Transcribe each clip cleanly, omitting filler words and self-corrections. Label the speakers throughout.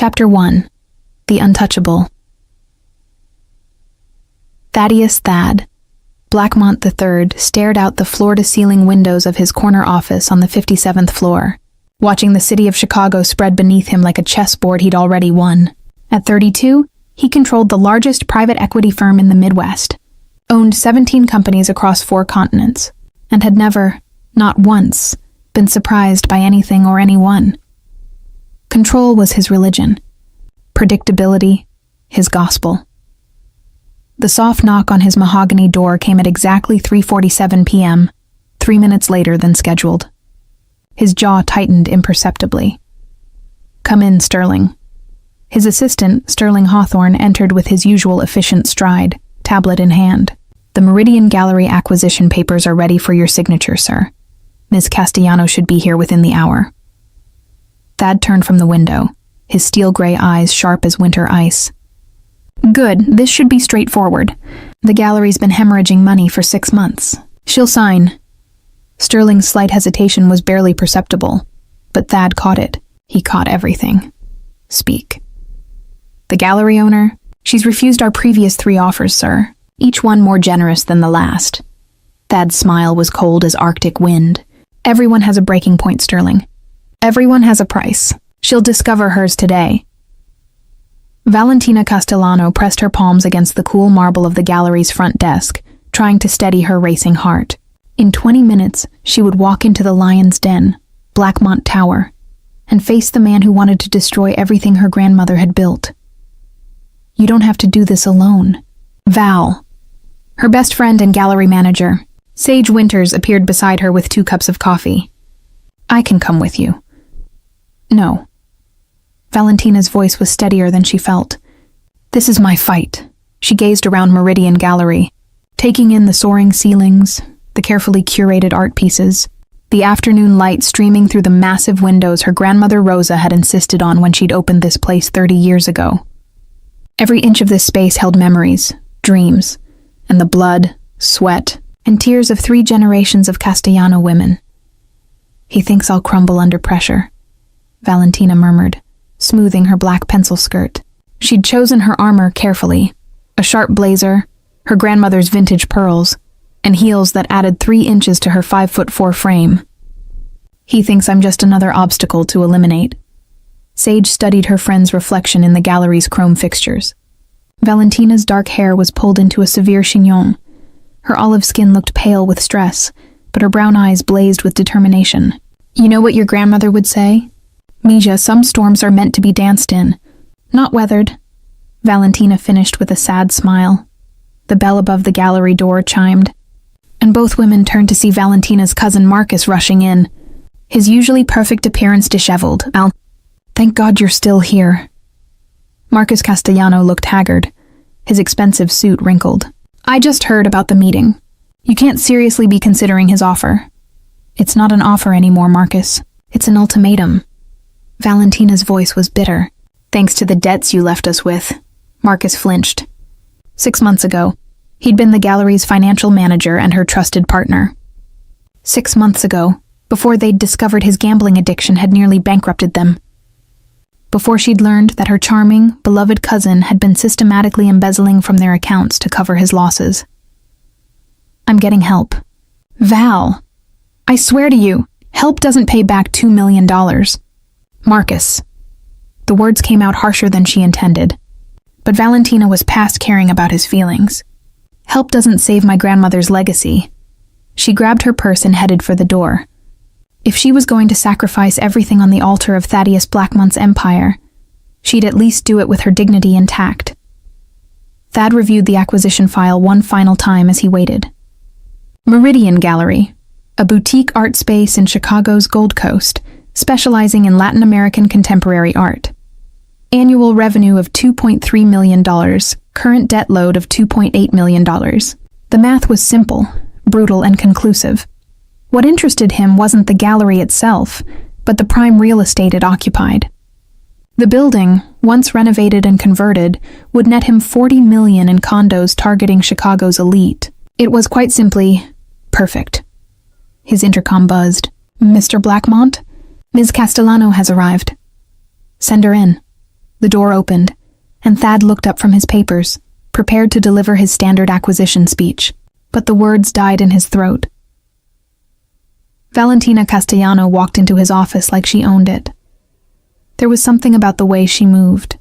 Speaker 1: Chapter 1. The Untouchable. Thaddeus Thad, Blackmont III, stared out the floor-to-ceiling windows of his corner office on the 57th floor, watching the city of Chicago spread beneath him like a chessboard he'd already won. At 32, he controlled the largest private equity firm in the Midwest, owned 17 companies across 4 continents, and had never, not once, been surprised by anything or anyone. Control was his religion. Predictability, his gospel. The soft knock on his mahogany door came at exactly 3:47 p.m., 3 minutes later than scheduled. His jaw tightened imperceptibly. "Come in, Sterling." His assistant, Sterling Hawthorne, entered with his usual efficient stride, tablet in hand. "The Meridian Gallery acquisition papers are ready for your signature, sir. Ms. Castellano should be here within the hour." Thad turned from the window, his steel-gray eyes sharp as winter ice. "Good, this should be straightforward. The gallery's been hemorrhaging money for 6 months. She'll sign." Sterling's slight hesitation was barely perceptible, but Thad caught it. He caught everything. "Speak." "The gallery owner? She's refused our previous 3 offers, sir, each one more generous than the last." Thad's smile was cold as Arctic wind. "Everyone has a breaking point, Sterling. Everyone has a price. She'll discover hers today." Valentina Castellano pressed her palms against the cool marble of the gallery's front desk, trying to steady her racing heart. In 20 minutes, she would walk into the Lion's Den, Blackmont Tower, and face the man who wanted to destroy everything her grandmother had built. "You don't have to do this alone." Val, her best friend and gallery manager, Sage Winters, appeared beside her with 2 cups of coffee. "I can come with you." "No." Valentina's voice was steadier than she felt. "This is my fight." She gazed around Meridian Gallery, taking in the soaring ceilings, the carefully curated art pieces, the afternoon light streaming through the massive windows her grandmother Rosa had insisted on when she'd opened this place 30 years ago. Every inch of this space held memories, dreams, and the blood, sweat, and tears of 3 generations of Castellano women. "He thinks I'll crumble under pressure," Valentina murmured, smoothing her black pencil skirt. She'd chosen her armor carefully, a sharp blazer, her grandmother's vintage pearls, and heels that added 3 inches to her 5'4" frame. "He thinks I'm just another obstacle to eliminate." Sage studied her friend's reflection in the gallery's chrome fixtures. Valentina's dark hair was pulled into a severe chignon. Her olive skin looked pale with stress, but her brown eyes blazed with determination. "You know what your grandmother would say? Mija, some storms are meant to be danced in, not weathered." Valentina finished with a sad smile. The bell above the gallery door chimed, and both women turned to see Valentina's cousin Marcus rushing in, his usually perfect appearance disheveled. "Thank God you're still here." Marcus Castellano looked haggard, his expensive suit wrinkled. "I just heard about the meeting. You can't seriously be considering his offer." "It's not an offer anymore, Marcus. It's an ultimatum." Valentina's voice was bitter. "Thanks to the debts you left us with." Marcus flinched. 6 months ago, he'd been the gallery's financial manager and her trusted partner. 6 months ago, before they'd discovered his gambling addiction had nearly bankrupted them. Before she'd learned that her charming, beloved cousin had been systematically embezzling from their accounts to cover his losses. "I'm getting help." "Val, I swear to you, help doesn't pay back $2 million. "Marcus." The words came out harsher than she intended, but Valentina was past caring about his feelings. "Help doesn't save my grandmother's legacy." She grabbed her purse and headed for the door. If she was going to sacrifice everything on the altar of Thaddeus Blackmont's empire, she'd at least do it with her dignity intact. Thad reviewed the acquisition file one final time as he waited. Meridian Gallery, a boutique art space in Chicago's Gold Coast, specializing in Latin American contemporary art. Annual revenue of $2.3 million, current debt load of $2.8 million. The math was simple, brutal, and conclusive. What interested him wasn't the gallery itself, but the prime real estate it occupied. The building, once renovated and converted, would net him $40 million in condos targeting Chicago's elite. It was quite simply perfect. His intercom buzzed. "Mr. Blackmont? Ms. Castellano has arrived." "Send her in." The door opened, and Thad looked up from his papers, prepared to deliver his standard acquisition speech, but the words died in his throat. Valentina Castellano walked into his office like she owned it. There was something about the way she moved,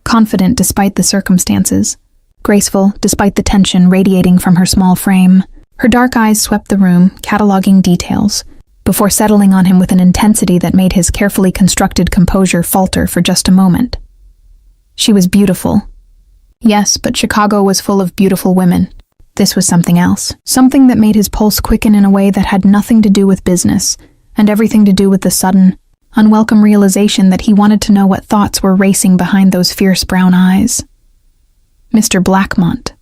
Speaker 1: confident despite the circumstances, graceful despite the tension radiating from her small frame. Her dark eyes swept the room, cataloging details, before settling on him with an intensity that made his carefully constructed composure falter for just a moment. She was beautiful. Yes, but Chicago was full of beautiful women. This was something else, something that made his pulse quicken in a way that had nothing to do with business, and everything to do with the sudden, unwelcome realization that he wanted to know what thoughts were racing behind those fierce brown eyes. Mr. Blackmont.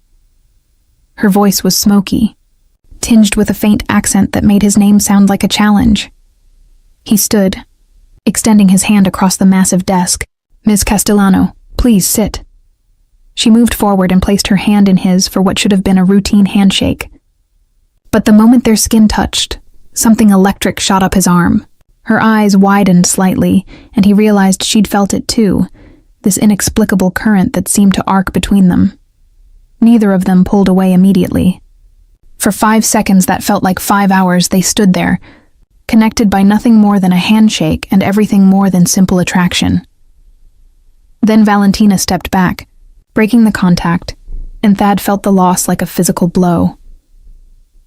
Speaker 1: Her voice was smoky, tinged with a faint accent that made his name sound like a challenge. He stood, extending his hand across the massive desk. "Ms. Castellano, please sit." She moved forward and placed her hand in his for what should have been a routine handshake. But the moment their skin touched, something electric shot up his arm. Her eyes widened slightly, and he realized she'd felt it too, this inexplicable current that seemed to arc between them. Neither of them pulled away immediately. For 5 seconds that felt like 5 hours, they stood there, connected by nothing more than a handshake and everything more than simple attraction. Then Valentina stepped back, breaking the contact, and Thad felt the loss like a physical blow.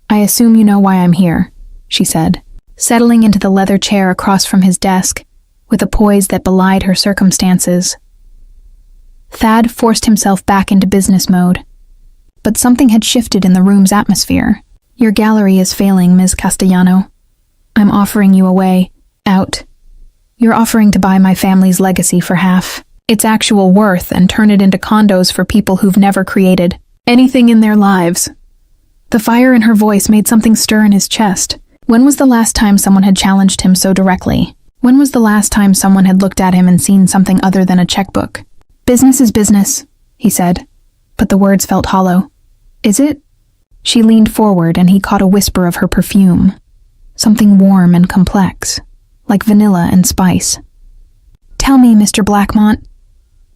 Speaker 1: "I assume you know why I'm here," she said, settling into the leather chair across from his desk, with a poise that belied her circumstances. Thad forced himself back into business mode, but something had shifted in the room's atmosphere. "Your gallery is failing, Ms. Castellano. I'm offering you a way out. You're offering to buy my family's legacy for half its actual worth and turn it into condos for people who've never created anything in their lives." The fire in her voice made something stir in his chest. When was the last time someone had challenged him so directly? When was the last time someone had looked at him and seen something other than a checkbook? "Business is business," he said, but the words felt hollow. "Is it?" She leaned forward and he caught a whisper of her perfume, something warm and complex, like vanilla and spice. "Tell me, Mr. Blackmont,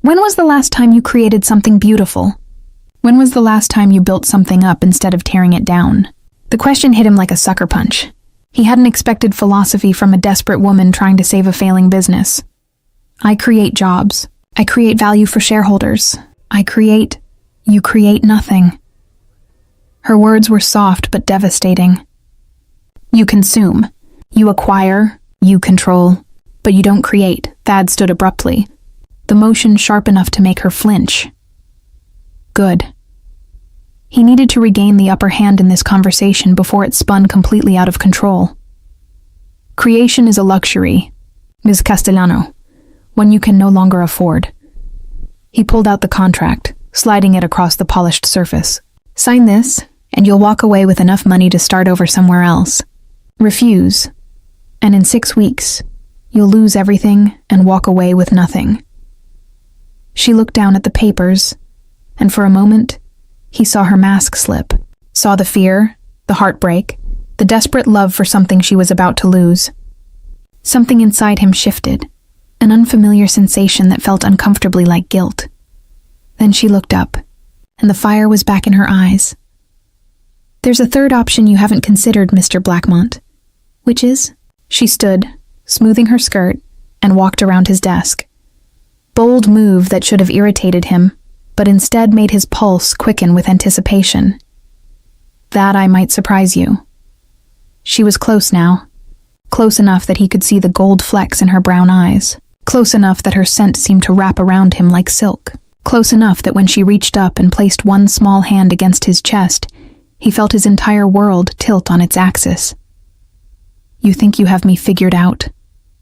Speaker 1: when was the last time you created something beautiful? When was the last time you built something up instead of tearing it down?" The question hit him like a sucker punch. He hadn't expected philosophy from a desperate woman trying to save a failing business. "I create jobs. I create value for shareholders. You create nothing." Her words were soft but devastating. "You consume. You acquire. You control. But you don't create." Thad stood abruptly, the motion sharp enough to make her flinch. Good. He needed to regain the upper hand in this conversation before it spun completely out of control. "Creation is a luxury, Ms. Castellano, one you can no longer afford." He pulled out the contract, sliding it across the polished surface. "Sign this, and you'll walk away with enough money to start over somewhere else. Refuse, and in 6 weeks, you'll lose everything and walk away with nothing." She looked down at the papers, and for a moment, he saw her mask slip, saw the fear, the heartbreak, the desperate love for something she was about to lose. Something inside him shifted, an unfamiliar sensation that felt uncomfortably like guilt. Then she looked up, and the fire was back in her eyes. "There's a third option you haven't considered, Mr. Blackmont." "Which is?" She stood, smoothing her skirt, and walked around his desk. Bold move that should have irritated him, but instead made his pulse quicken with anticipation. "That I might surprise you." She was close now, close enough that he could see the gold flecks in her brown eyes, close enough that her scent seemed to wrap around him like silk, close enough that when she reached up and placed one small hand against his chest, he felt his entire world tilt on its axis. "You think you have me figured out,"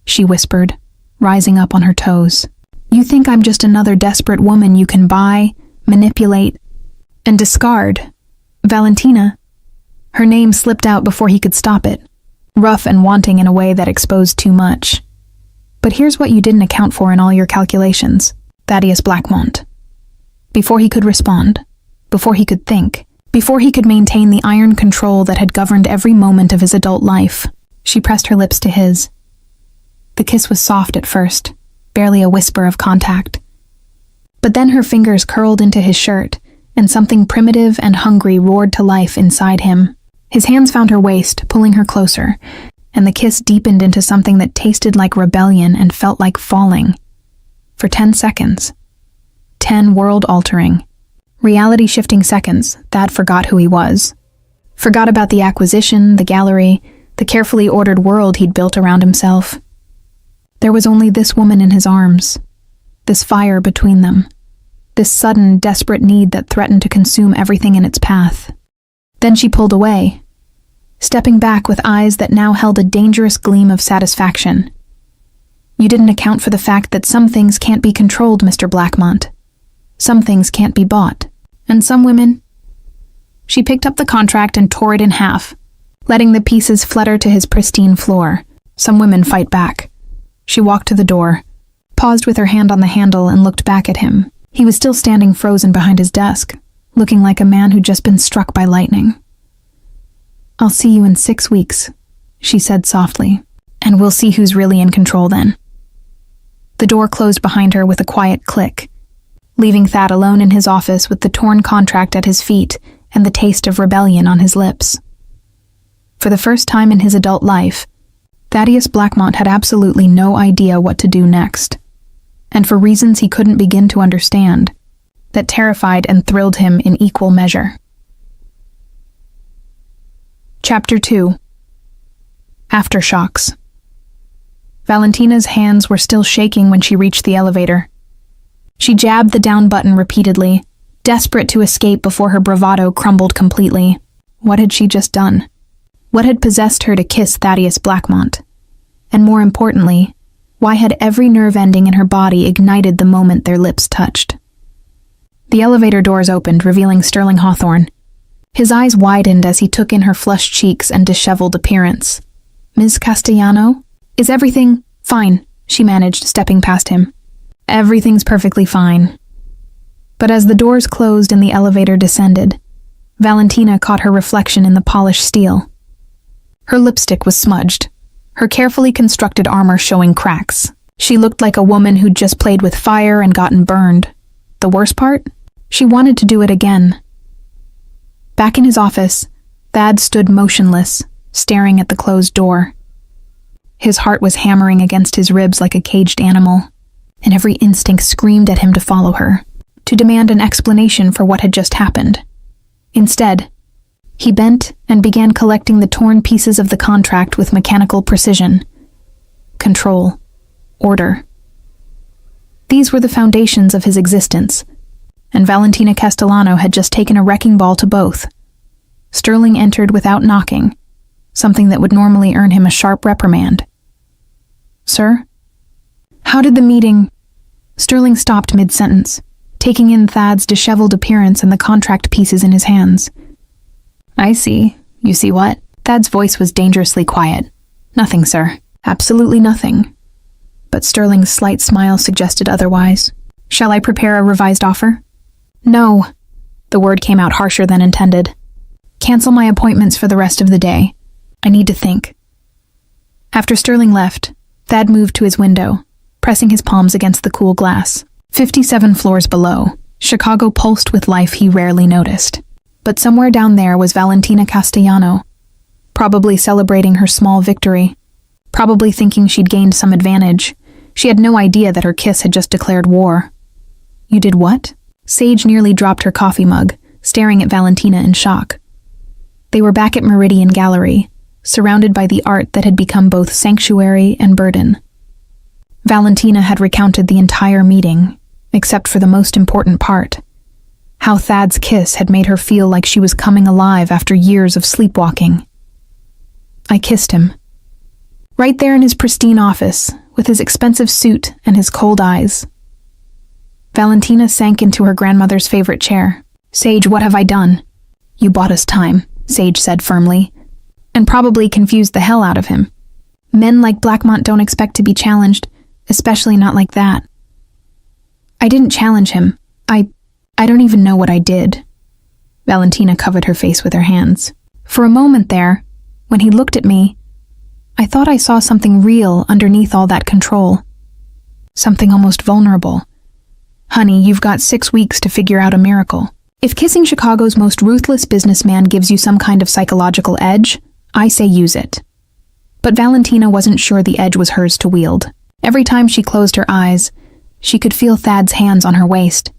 Speaker 1: she whispered, rising up on her toes. "You think I'm just another desperate woman you can buy, manipulate, and discard." Valentina. Her name slipped out before he could stop it, rough and wanting in a way that exposed too much. "But here's what you didn't account for in all your calculations, Thaddeus Blackmont." Before he could respond, before he could think, before he could maintain the iron control that had governed every moment of his adult life, she pressed her lips to his. The kiss was soft at first, barely a whisper of contact, But then her fingers curled into his shirt, and something primitive and hungry roared to life inside him. His hands found her waist, pulling her closer, and the kiss deepened into something that tasted like rebellion and felt like falling. For 10 seconds. 10 world-altering, reality-shifting seconds, Thad forgot who he was. Forgot about the acquisition, the gallery, the carefully ordered world he'd built around himself. There was only this woman in his arms, this fire between them, this sudden, desperate need that threatened to consume everything in its path. Then she pulled away, stepping back with eyes that now held a dangerous gleam of satisfaction. You didn't account for the fact that some things can't be controlled, Mr. Blackmont. Some things can't be bought. And some women... She picked up the contract and tore it in half, letting the pieces flutter to his pristine floor. Some women fight back. She walked to the door, paused with her hand on the handle, and looked back at him. He was still standing frozen behind his desk, looking like a man who'd just been struck by lightning. "I'll see you in 6 weeks," she said softly, "and we'll see who's really in control then." The door closed behind her with a quiet click, leaving Thad alone in his office with the torn contract at his feet and the taste of rebellion on his lips. For the first time in his adult life, Thaddeus Blackmont had absolutely no idea what to do next, and for reasons he couldn't begin to understand, that terrified and thrilled him in equal measure. Chapter 2. Aftershocks. Valentina's hands were still shaking when she reached the elevator. She jabbed the down button repeatedly, desperate to escape before her bravado crumbled completely. What had she just done? What had possessed her to kiss Thaddeus Blackmont? And more importantly, why had every nerve ending in her body ignited the moment their lips touched? The elevator doors opened, revealing Sterling Hawthorne. His eyes widened as he took in her flushed cheeks and disheveled appearance. "Ms. Castellano? Is everything fine?" she managed, stepping past him. "Everything's perfectly fine." But as the doors closed and the elevator descended, Valentina caught her reflection in the polished steel. Her lipstick was smudged, her carefully constructed armor showing cracks. She looked like a woman who'd just played with fire and gotten burned. The worst part? She wanted to do it again. Back in his office, Thad stood motionless, staring at the closed door. His heart was hammering against his ribs like a caged animal, and every instinct screamed at him to follow her, to demand an explanation for what had just happened. Instead, he bent and began collecting the torn pieces of the contract with mechanical precision. Control. Order. These were the foundations of his existence, and Valentina Castellano had just taken a wrecking ball to both. Sterling entered without knocking, something that would normally earn him a sharp reprimand. "Sir?" "How did the meeting—" Sterling stopped mid-sentence, taking in Thad's disheveled appearance and the contract pieces in his hands. "I see. You see what?" Thad's voice was dangerously quiet. "Nothing, sir. Absolutely nothing." But Sterling's slight smile suggested otherwise. "Shall I prepare a revised offer?" "No." The word came out harsher than intended. "Cancel my appointments for the rest of the day. I need to think." After Sterling left, Thad moved to his window, pressing his palms against the cool glass. 57 floors below, Chicago pulsed with life he rarely noticed. But somewhere down there was Valentina Castellano, probably celebrating her small victory, probably thinking she'd gained some advantage. She had no idea that her kiss had just declared war. "You did what?" Sage nearly dropped her coffee mug, staring at Valentina in shock. They were back at Meridian Gallery, surrounded by the art that had become both sanctuary and burden. Valentina had recounted the entire meeting, except for the most important part. How Thad's kiss had made her feel like she was coming alive after years of sleepwalking. "I kissed him. Right there in his pristine office, with his expensive suit and his cold eyes." Valentina sank into her grandmother's favorite chair. "Sage, what have I done?" "You bought us time," Sage said firmly, "and probably confused the hell out of him. Men like Blackmont don't expect to be challenged, especially not like that." "I didn't challenge him. I don't even know what I did." Valentina covered her face with her hands. "For a moment there, when he looked at me, I thought I saw something real underneath all that control. Something almost vulnerable. Honey, you've got 6 weeks to figure out a miracle. If kissing Chicago's most ruthless businessman gives you some kind of psychological edge, I say use it. But Valentina wasn't sure the edge was hers to wield. Every time she closed her eyes, she could feel Thad's hands on her waist,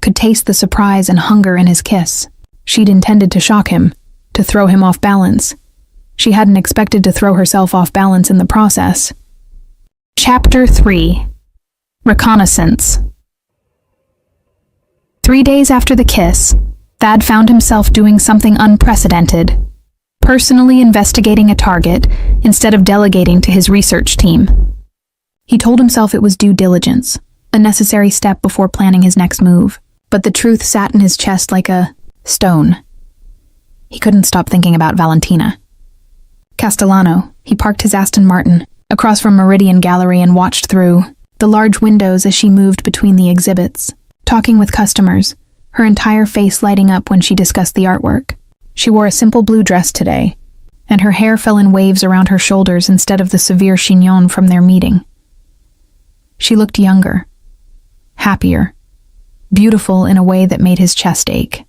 Speaker 1: could taste the surprise and hunger in his kiss. She'd intended to shock him, to throw him off balance. She hadn't expected to throw herself off balance in the process. Chapter 3. Reconnaissance. 3 days after the kiss, Thad found himself doing something unprecedented, personally investigating a target instead of delegating to his research team. He told himself it was due diligence, a necessary step before planning his next move, but the truth sat in his chest like a stone. He couldn't stop thinking about Valentina. Castellano, he parked his Aston Martin across from Meridian Gallery and watched through the large windows as she moved between the exhibits, talking with customers, her entire face lighting up when she discussed the artwork. She wore a simple blue dress today, and her hair fell in waves around her shoulders instead of the severe chignon from their meeting. She looked younger, happier, beautiful in a way that made his chest ache.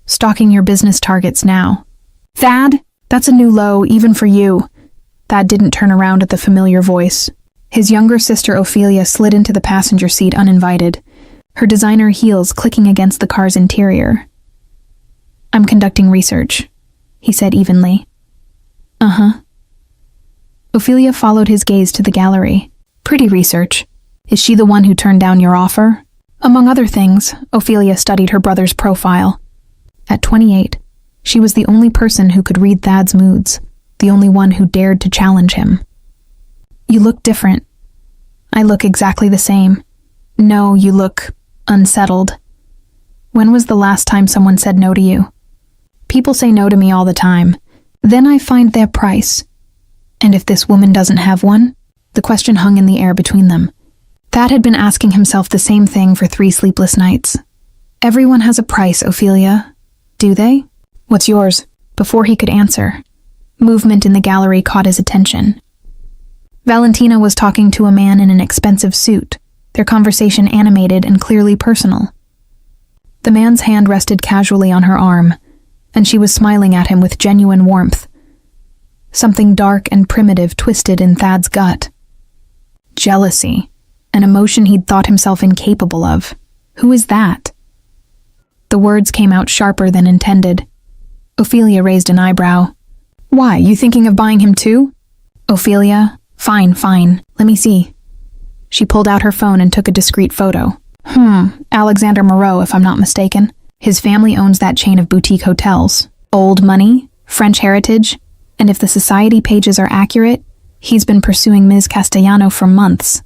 Speaker 1: Stalking your business targets now. Thad, that's a new low, even for you. Thad didn't turn around at the familiar voice. His younger sister Ophelia slid into the passenger seat uninvited, her designer heels clicking against the car's interior. I'm conducting research, he said evenly. Uh-huh. Ophelia followed his gaze to the gallery. Pretty research. Is she the one who turned down your offer? Among other things, Ophelia studied her brother's profile. At 28, she was the only person who could read Thad's moods, the only one who dared to challenge him. You look different. I look exactly the same. No, you look unsettled. When was the last time someone said no to you? People say no to me all the time. Then I find their price. And if this woman doesn't have one? The question hung in the air between them. Thad had been asking himself the same thing for 3 sleepless nights. Everyone has a price, Ophelia. Do they? What's yours? Before he could answer, movement in the gallery caught his attention. Valentina was talking to a man in an expensive suit, their conversation animated and clearly personal. The man's hand rested casually on her arm, and she was smiling at him with genuine warmth. Something dark and primitive twisted in Thad's gut. Jealousy, an emotion he'd thought himself incapable of. Who is that? The words came out sharper than intended. Ophelia raised an eyebrow. Why, you thinking of buying him too? Ophelia, fine, let me see. She pulled out her phone and took a discreet photo. Alexander Moreau, if I'm not mistaken. His family owns that chain of boutique hotels. Old money, French heritage, and if the society pages are accurate, he's been pursuing Ms. Castellano for months.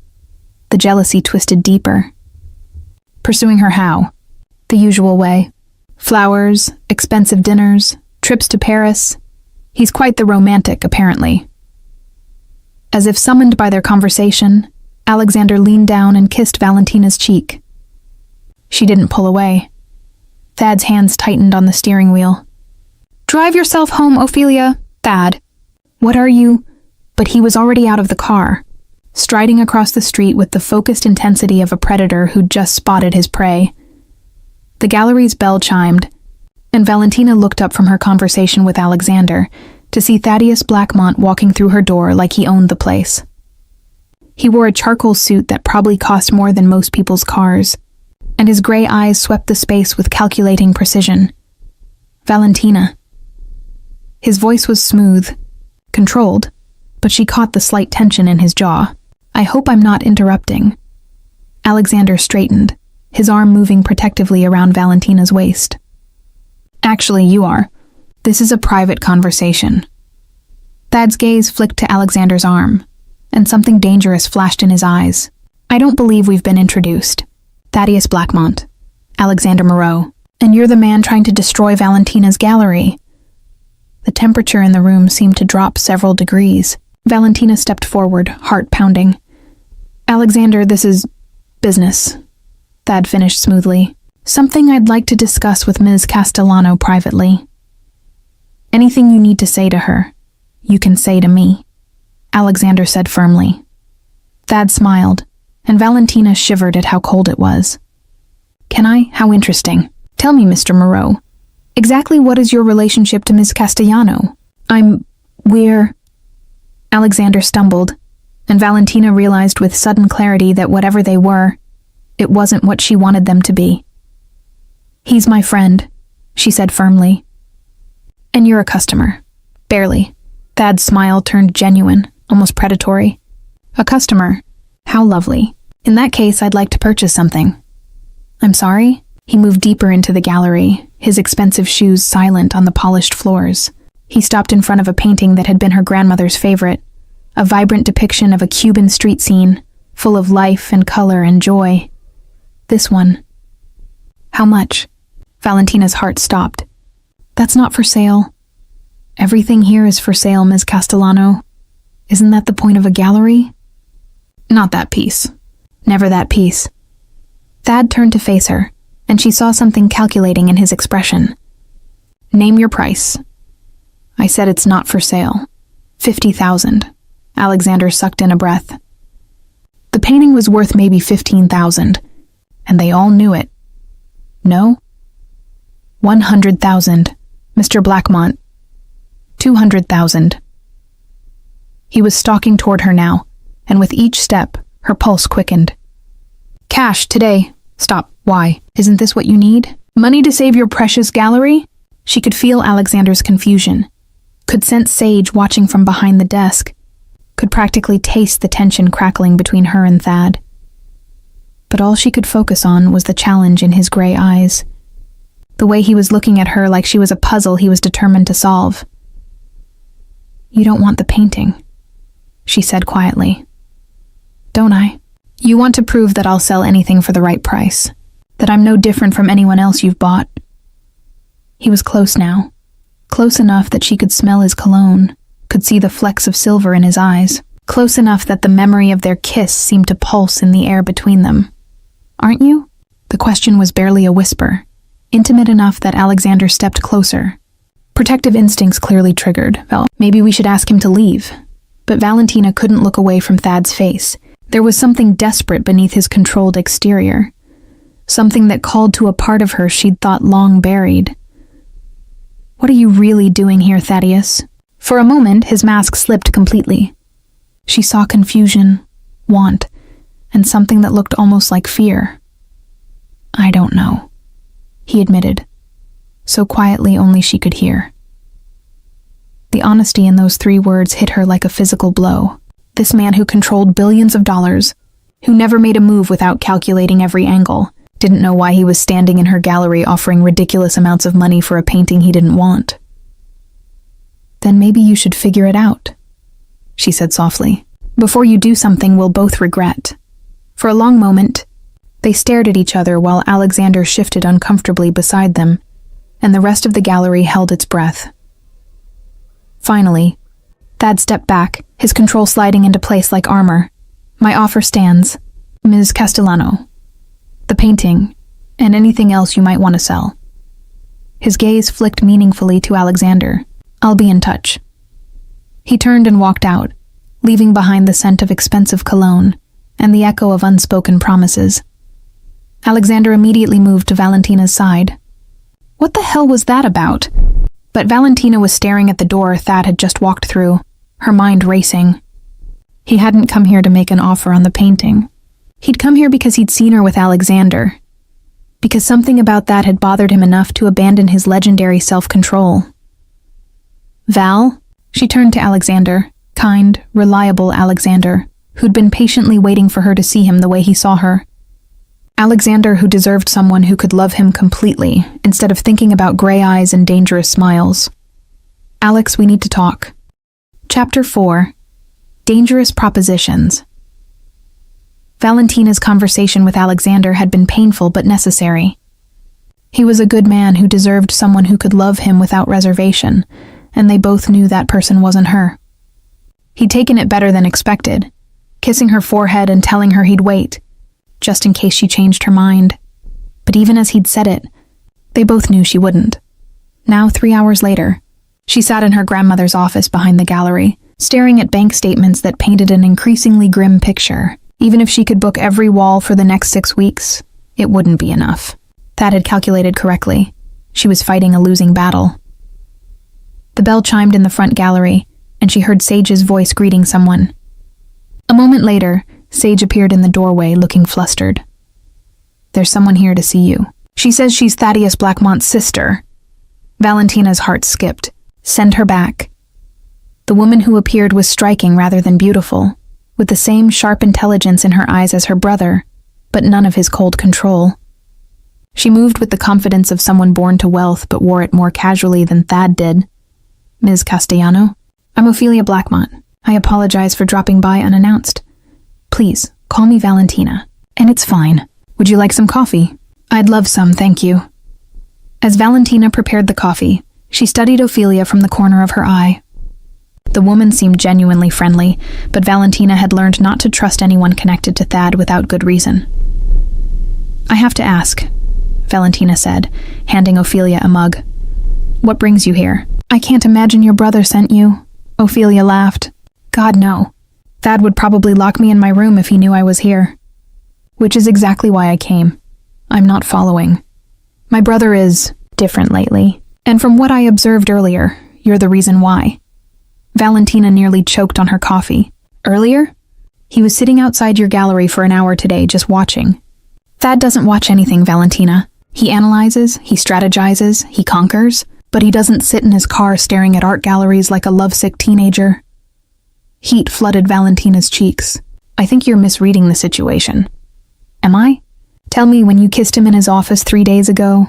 Speaker 1: The jealousy twisted deeper. Pursuing her how? The usual way. Flowers, expensive dinners, trips to Paris. He's quite the romantic, apparently. As if summoned by their conversation, Alexander leaned down and kissed Valentina's cheek. She didn't pull away. Thad's hands tightened on the steering wheel. Drive yourself home, Ophelia. Thad. What are you? But he was already out of the car, striding across the street with the focused intensity of a predator who'd just spotted his prey. The gallery's bell chimed, and Valentina looked up from her conversation with Alexander to see Thaddeus Blackmont walking through her door like he owned the place. He wore a charcoal suit that probably cost more than most people's cars, and his gray eyes swept the space with calculating precision. Valentina. His voice was smooth, controlled, but she caught the slight tension in his jaw. I hope I'm not interrupting. Alexander straightened, his arm moving protectively around Valentina's waist. Actually, you are. This is a private conversation. Thad's gaze flicked to Alexander's arm, and something dangerous flashed in his eyes. I don't believe we've been introduced. Thaddeus Blackmont, Alexander Moreau, and you're the man trying to destroy Valentina's gallery. The temperature in the room seemed to drop several degrees. Valentina stepped forward, heart pounding. Alexander, this is business. Thad finished smoothly. Something I'd like to discuss with Ms. Castellano privately. Anything you need to say to her, you can say to me, Alexander said firmly. Thad smiled, and Valentina shivered at how cold it was. "Can I? How interesting. Tell me, Mr. Moreau, exactly what is your relationship to Miss Castellano?" We're... Alexander stumbled, and Valentina realized with sudden clarity that whatever they were, it wasn't what she wanted them to be. "He's my friend," she said firmly. "And you're a customer." "Barely." Thad's smile turned genuine, almost predatory. "A customer? How lovely. In that case, I'd like to purchase something." "I'm sorry?" He moved deeper into the gallery, his expensive shoes silent on the polished floors. He stopped in front of a painting that had been her grandmother's favorite, a vibrant depiction of a Cuban street scene, full of life and color and joy. This one. "How much?" Valentina's heart stopped. "That's not for sale." "Everything here is for sale, Ms. Castellano. Isn't that the point of a gallery?" "Not that piece. Never that piece." Thad turned to face her, and she saw something calculating in his expression. "Name your price." "I said it's not for sale. 50,000. Alexander sucked in a breath. The painting was worth maybe 15,000, and they all knew it. "No?" 100,000. Mr. Blackmont. 200,000. He was stalking toward her now, and with each step, her pulse quickened. "Cash, today." "Stop. Why? Isn't this what you need? Money to save your precious gallery?" She could feel Alexander's confusion, could sense Sage watching from behind the desk, could practically taste the tension crackling between her and Thad. But all she could focus on was the challenge in his gray eyes, the way he was looking at her like she was a puzzle he was determined to solve. "You don't want the painting," she said quietly. "Don't I? You want to prove that I'll sell anything for the right price, that I'm no different from anyone else you've bought." He was close now, close enough that she could smell his cologne, could see the flecks of silver in his eyes, close enough that the memory of their kiss seemed to pulse in the air between them. "Aren't you?" The question was barely a whisper, intimate enough that Alexander stepped closer. Protective instincts clearly triggered. Well, maybe we should ask him to leave. But Valentina couldn't look away from Thad's face. There was something desperate beneath his controlled exterior, something that called to a part of her she'd thought long buried. "What are you really doing here, Thaddeus?" For a moment, his mask slipped completely. She saw confusion, want, and something that looked almost like fear. "I don't know," he admitted, so quietly only she could hear. The honesty in those 3 words hit her like a physical blow. This man who controlled billions of dollars, who never made a move without calculating every angle, didn't know why he was standing in her gallery offering ridiculous amounts of money for a painting he didn't want. "Then maybe you should figure it out," she said softly. "Before you do something we'll both regret." For a long moment, they stared at each other while Alexander shifted uncomfortably beside them, and the rest of the gallery held its breath. Finally, Thad stepped back, his control sliding into place like armor. "My offer stands, Ms. Castellano. The painting, and anything else you might want to sell." His gaze flicked meaningfully to Alexander. "I'll be in touch." He turned and walked out, leaving behind the scent of expensive cologne and the echo of unspoken promises. Alexander immediately moved to Valentina's side. What the hell was that about? But Valentina was staring at the door Thad had just walked through, her mind racing. He hadn't come here to make an offer on the painting. He'd come here because he'd seen her with Alexander, because something about that had bothered him enough to abandon his legendary self-control. "Val?" She turned to Alexander, kind, reliable Alexander, who'd been patiently waiting for her to see him the way he saw her. Alexander who deserved someone who could love him completely, instead of thinking about gray eyes and dangerous smiles. "Alex, we need to talk." Chapter 4. Dangerous Propositions. Valentina's conversation with Alexander had been painful but necessary. He was a good man who deserved someone who could love him without reservation, and they both knew that person wasn't her. He'd taken it better than expected, kissing her forehead and telling her he'd wait, just in case she changed her mind. But even as he'd said it, they both knew she wouldn't. Now, 3 hours later, she sat in her grandmother's office behind the gallery, staring at bank statements that painted an increasingly grim picture. Even if she could book every wall for the next 6 weeks, it wouldn't be enough. Thad had calculated correctly. She was fighting a losing battle. The bell chimed in the front gallery, and she heard Sage's voice greeting someone. A moment later, Sage appeared in the doorway, looking flustered. "There's someone here to see you. She says she's Thaddeus Blackmont's sister." Valentina's heart skipped. Send her back. The woman who appeared was striking rather than beautiful, with the same sharp intelligence in her eyes as her brother, but none of his cold control. She moved with the confidence of someone born to wealth but wore it more casually than Thad did. "Ms. Castellano? I'm Ophelia Blackmont. I apologize for dropping by unannounced. Please, call me Valentina. And it's fine. Would you like some coffee?" "I'd love some, thank you." As Valentina prepared the coffee, she studied Ophelia from the corner of her eye. The woman seemed genuinely friendly, but Valentina had learned not to trust anyone connected to Thad without good reason. "I have to ask," Valentina said, handing Ophelia a mug. "What brings you here?" "I can't imagine your brother sent you," Ophelia laughed. "God, no. Thad would probably lock me in my room if he knew I was here. Which is exactly why I came. I'm not following. My brother is different lately, and from what I observed earlier, you're the reason why." Valentina nearly choked on her coffee. "Earlier? He was sitting outside your gallery for an hour today, just watching." "Thad doesn't watch anything, Valentina. He analyzes, he strategizes, he conquers, but he doesn't sit in his car staring at art galleries like a lovesick teenager." Heat flooded Valentina's cheeks. "I think you're misreading the situation." "Am I? Tell me, when you kissed him in his office 3 days ago,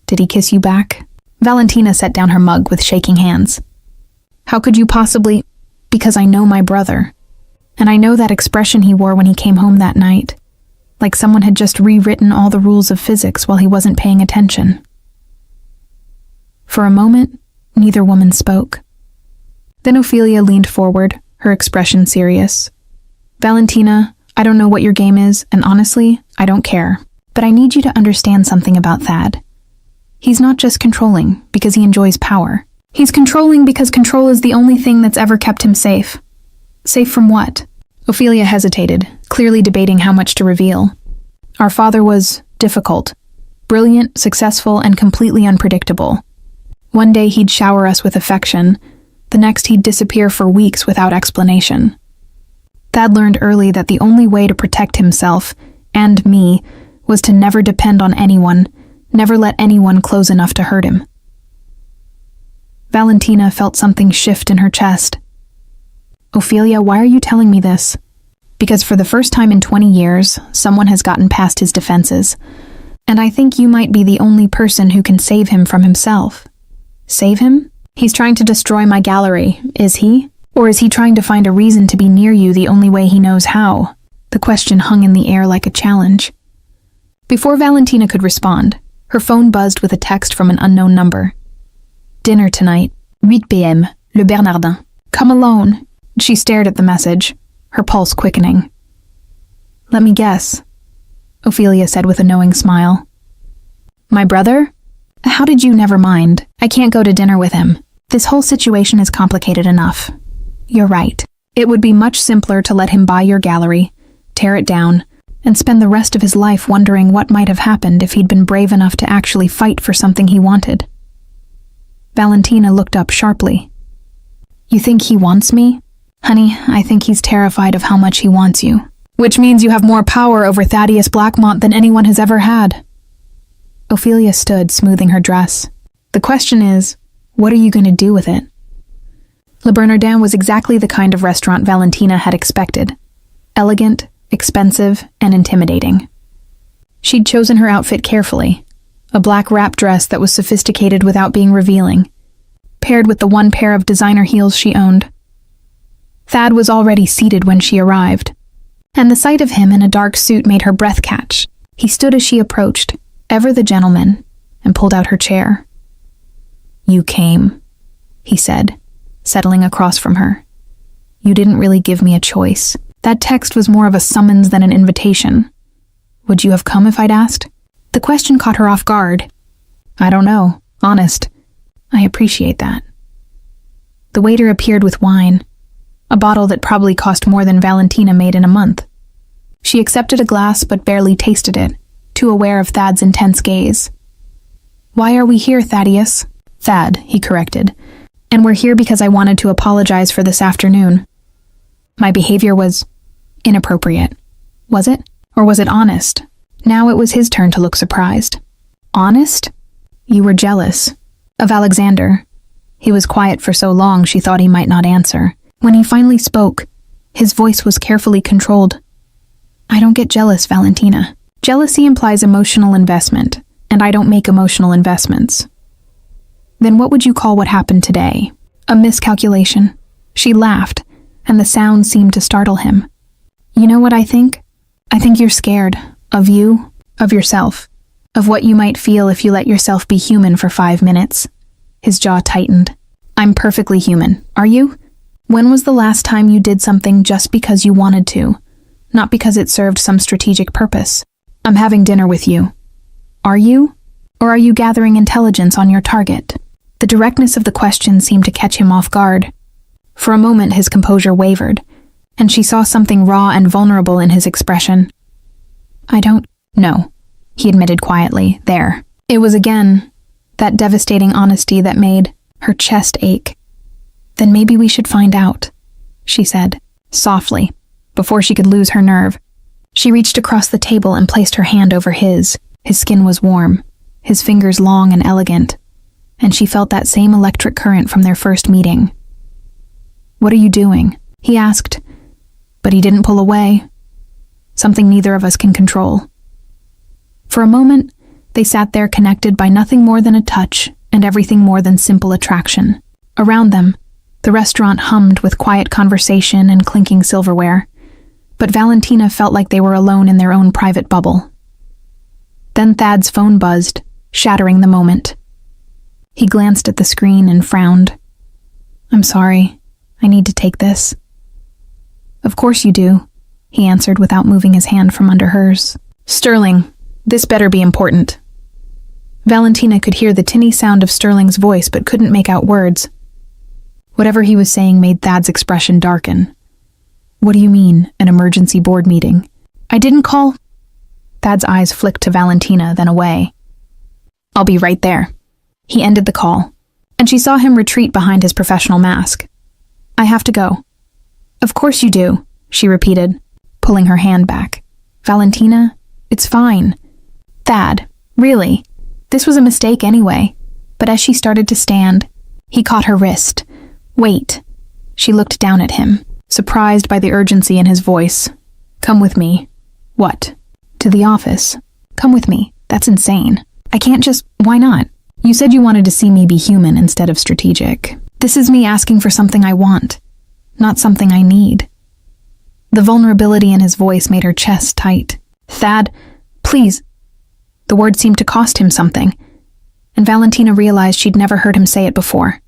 Speaker 1: did he kiss you back?" Valentina set down her mug with shaking hands. "How could you possibly—" "Because I know my brother. And I know that expression he wore when he came home that night. Like someone had just rewritten all the rules of physics while he wasn't paying attention." For a moment, neither woman spoke. Then Ophelia leaned forward, her expression serious. "Valentina, I don't know what your game is, and honestly, I don't care. But I need you to understand something about Thad. He's not just controlling because he enjoys power. He's controlling because control is the only thing that's ever kept him safe." "Safe from what?" Ophelia hesitated, clearly debating how much to reveal. "Our father was difficult, brilliant, successful, and completely unpredictable. One day he'd shower us with affection, the next he'd disappear for weeks without explanation. Thad learned early that the only way to protect himself, and me, was to never depend on anyone, never let anyone close enough to hurt him." Valentina felt something shift in her chest. "Ophelia, why are you telling me this?" "Because for the first time in 20 years, someone has gotten past his defenses. And I think you might be the only person who can save him from himself." "Save him? He's trying to destroy my gallery, is he? Or is he trying to find a reason to be near you the only way he knows how?" The question hung in the air like a challenge. Before Valentina could respond, her phone buzzed with a text from an unknown number. "Dinner tonight, 8 p.m., Le Bernardin. Come alone." She stared at the message, her pulse quickening. "Let me guess," Ophelia said with a knowing smile. "My brother? How did you never mind? I can't go to dinner with him. This whole situation is complicated enough. You're right. It would be much simpler to let him buy your gallery, tear it down, and spend the rest of his life wondering what might have happened if he'd been brave enough to actually fight for something he wanted." Valentina looked up sharply. "You think he wants me?" "Honey, I think he's terrified of how much he wants you. Which means you have more power over Thaddeus Blackmont than anyone has ever had." Ophelia stood, smoothing her dress. "The question is, what are you going to do with it?" Le Bernardin was exactly the kind of restaurant Valentina had expected. Elegant, expensive, and intimidating. She'd chosen her outfit carefully. A black wrap dress that was sophisticated without being revealing, paired with the one pair of designer heels she owned. Thad was already seated when she arrived, and the sight of him in a dark suit made her breath catch. He stood as she approached, ever the gentleman, and pulled out her chair. "You came," he said, settling across from her. "You didn't really give me a choice. That text was more of a summons than an invitation. Would you have come if I'd asked?" The question caught her off guard. "I don't know, honest. I appreciate that." The waiter appeared with wine, a bottle that probably cost more than Valentina made in a month. She accepted a glass but barely tasted it, too aware of Thad's intense gaze. "Why are we here, Thaddeus?" "Thad," he corrected. "And we're here because I wanted to apologize for this afternoon. My behavior was inappropriate. Was it? Or was it honest?" Now it was his turn to look surprised. "Honest? You were jealous. Of Alexander." He was quiet for so long she thought he might not answer. When he finally spoke, his voice was carefully controlled. "I don't get jealous, Valentina. Jealousy implies emotional investment, and I don't make emotional investments." "Then what would you call what happened today?" "A miscalculation." She laughed, and the sound seemed to startle him. "You know what I think? I think you're scared. Of you, of yourself, of what you might feel if you let yourself be human for 5 minutes. His jaw tightened. "I'm perfectly human. Are you? When was the last time you did something just because you wanted to, not because it served some strategic purpose? I'm having dinner with you. Are you? Or are you gathering intelligence on your target?" The directness of the question seemed to catch him off guard. For a moment his composure wavered, and she saw something raw and vulnerable in his expression. "I don't know," he admitted quietly. There. It was again that devastating honesty that made her chest ache. "Then maybe we should find out," she said, softly, before she could lose her nerve. She reached across the table and placed her hand over his. His skin was warm, his fingers long and elegant, and she felt that same electric current from their first meeting. "What are you doing?" he asked, but he didn't pull away. Something neither of us can control. For a moment, they sat there connected by nothing more than a touch and everything more than simple attraction. Around them, the restaurant hummed with quiet conversation and clinking silverware, but Valentina felt like they were alone in their own private bubble. Then Thad's phone buzzed, shattering the moment. He glanced at the screen and frowned. "I'm sorry. I need to take this." "Of course you do," he answered without moving his hand from under hers. "Sterling, this better be important." Valentina could hear the tinny sound of Sterling's voice but couldn't make out words. Whatever he was saying made Thad's expression darken. "What do you mean, an emergency board meeting?" "I didn't call—" Thad's eyes flicked to Valentina, then away. "I'll be right there." He ended the call, and she saw him retreat behind his professional mask. "I have to go." "Of course you do," she repeated, pulling her hand back. "Valentina, it's fine." "Thad, really, this was a mistake anyway." But as she started to stand, he caught her wrist. "Wait." She looked down at him, surprised by the urgency in his voice. "Come with me." "What?" "To the office." "Come with me. That's insane. I can't just— Why not? You said you wanted to see me be human instead of strategic. This is me asking for something I want, not something I need." The vulnerability in his voice made her chest tight. "Thad, please." The word seemed to cost him something, and Valentina realized she'd never heard him say it before.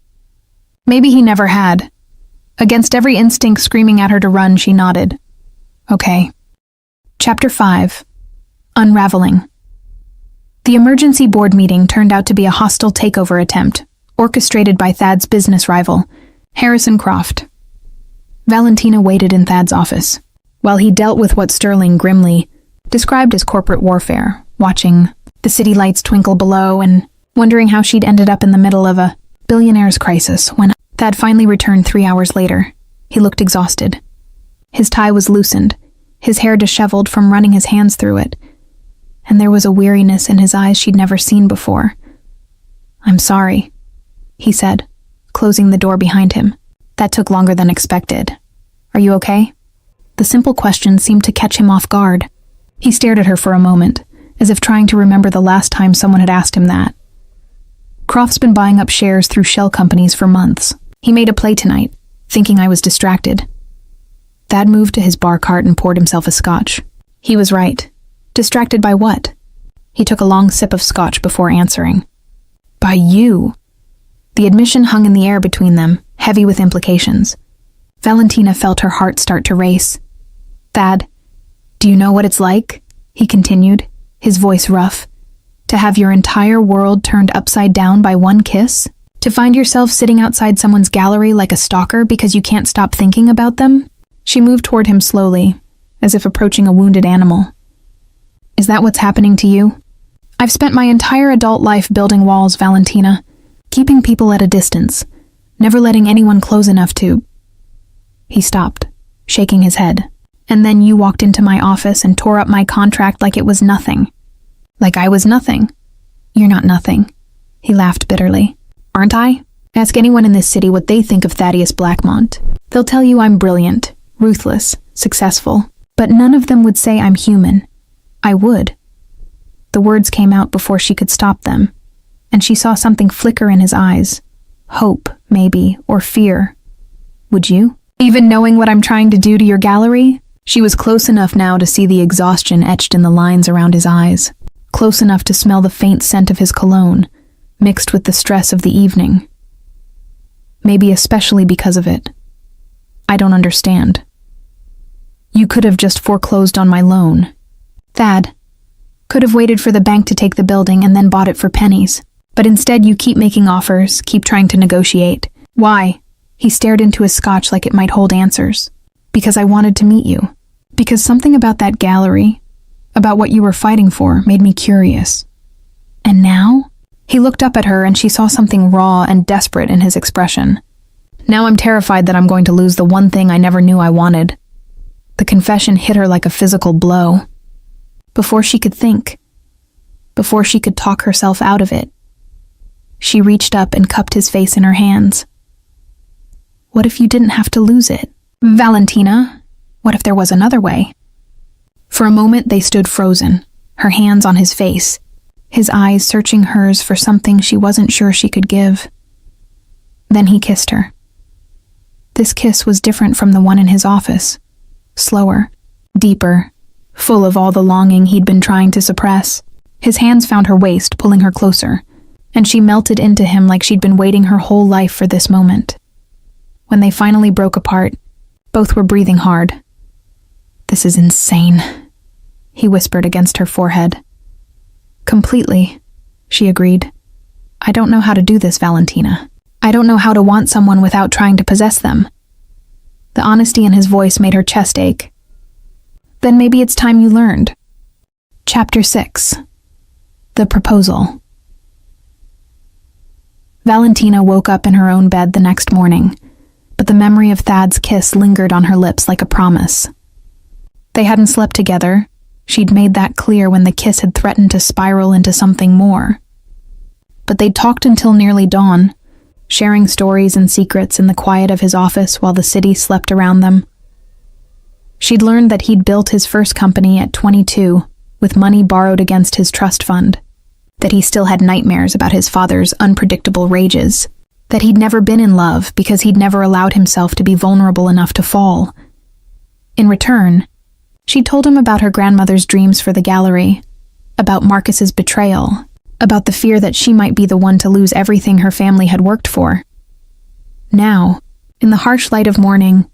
Speaker 1: Maybe he never had. Against every instinct screaming at her to run, she nodded. "Okay." Chapter 5. Unraveling. The emergency board meeting turned out to be a hostile takeover attempt, orchestrated by Thad's business rival, Harrison Croft. Valentina waited in Thad's office, while he dealt with what Sterling grimly described as corporate warfare, watching the city lights twinkle below and wondering how she'd ended up in the middle of a billionaire's crisis. When Thad finally returned 3 hours later, he looked exhausted. His tie was loosened, his hair disheveled from running his hands through it, and there was a weariness in his eyes she'd never seen before. "I'm sorry," he said, closing the door behind him. "That took longer than expected. Are you okay?" The simple question seemed to catch him off guard. He stared at her for a moment, as if trying to remember the last time someone had asked him that. "Croft's been buying up shares through shell companies for months. He made a play tonight, thinking I was distracted." Thad moved to his bar cart and poured himself a scotch. He was right. Distracted by what? He took a long sip of scotch before answering. "By you." The admission hung in the air between them, heavy with implications. Valentina felt her heart start to race. "Thad, do you know what it's like?" he continued, his voice rough. "To have your entire world turned upside down by one kiss? To find yourself sitting outside someone's gallery like a stalker because you can't stop thinking about them?" She moved toward him slowly, as if approaching a wounded animal. Is that what's happening to you? I've spent my entire adult life building walls, Valentina, keeping people at a distance, never letting anyone close enough to... He stopped, shaking his head. And then you walked into my office and tore up my contract like it was nothing. Like I was nothing. You're not nothing. He laughed bitterly. Aren't I? Ask anyone in this city what they think of Thaddeus Blackmont. They'll tell you I'm brilliant, ruthless, successful, but none of them would say I'm human. I would. The words came out before she could stop them, and she saw something flicker in his eyes. Hope, maybe, or fear. Would you? Even knowing what I'm trying to do to your gallery? She was close enough now to see the exhaustion etched in the lines around his eyes, close enough to smell the faint scent of his cologne, mixed with the stress of the evening. Maybe especially because of it. I don't understand. You could have just foreclosed on my loan. Thad. Could have waited for the bank to take the building and then bought it for pennies. But instead you keep making offers, keep trying to negotiate. Why? He stared into his scotch like it might hold answers. Because I wanted to meet you. Because something about that gallery, about what you were fighting for, made me curious. And now? He looked up at her and she saw something raw and desperate in his expression. Now I'm terrified that I'm going to lose the one thing I never knew I wanted. The confession hit her like a physical blow. Before she could think, before she could talk herself out of it, she reached up and cupped his face in her hands. What if you didn't have to lose it? Valentina, what if there was another way? For a moment they stood frozen, her hands on his face, his eyes searching hers for something she wasn't sure she could give. Then he kissed her. This kiss was different from the one in his office. Slower, deeper, full of all the longing he'd been trying to suppress. His hands found her waist, pulling her closer, and she melted into him like she'd been waiting her whole life for this moment. When they finally broke apart, both were breathing hard. This is insane, he whispered against her forehead. Completely, she agreed. I don't know how to do this, Valentina. I don't know how to want someone without trying to possess them. The honesty in his voice made her chest ache. Then maybe it's time you learned. Chapter 6. The Proposal. Valentina woke up in her own bed the next morning, but the memory of Thad's kiss lingered on her lips like a promise. They hadn't slept together. She'd made that clear when the kiss had threatened to spiral into something more. But they'd talked until nearly dawn, sharing stories and secrets in the quiet of his office while the city slept around them. She'd learned that he'd built his first company at 22, with money borrowed against his trust fund, that he still had nightmares about his father's unpredictable rages, that he'd never been in love because he'd never allowed himself to be vulnerable enough to fall. In return, she told him about her grandmother's dreams for the gallery, about Marcus's betrayal, about the fear that she might be the one to lose everything her family had worked for. Now, in the harsh light of morning,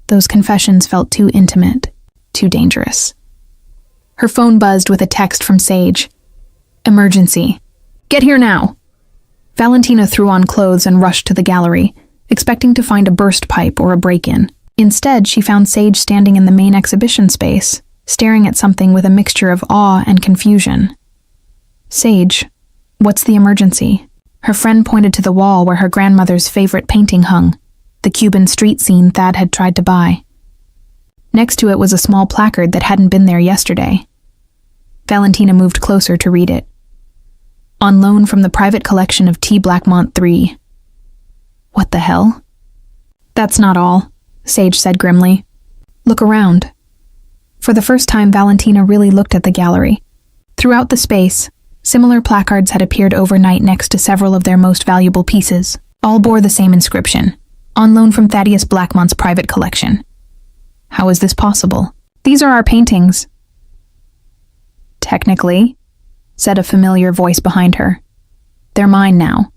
Speaker 1: those confessions felt too intimate, too dangerous. Her phone buzzed with a text from Sage. Emergency. Get here now. Valentina threw on clothes and rushed to the gallery, expecting to find a burst pipe or a break-in. Instead, she found Sage standing in the main exhibition space, staring at something with a mixture of awe and confusion. Sage, what's the emergency? Her friend pointed to the wall where her grandmother's favorite painting hung, the Cuban street scene Thad had tried to buy. Next to it was a small placard that hadn't been there yesterday. Valentina moved closer to read it. On loan from the private collection of T. Blackmont III. What the hell? That's not all, Sage said grimly. Look around. For the first time, Valentina really looked at the gallery. Throughout the space, similar placards had appeared overnight next to several of their most valuable pieces. All bore the same inscription, on loan from Thaddeus Blackmont's private collection. How is this possible? These are our paintings. Technically, said a familiar voice behind her. They're mine now.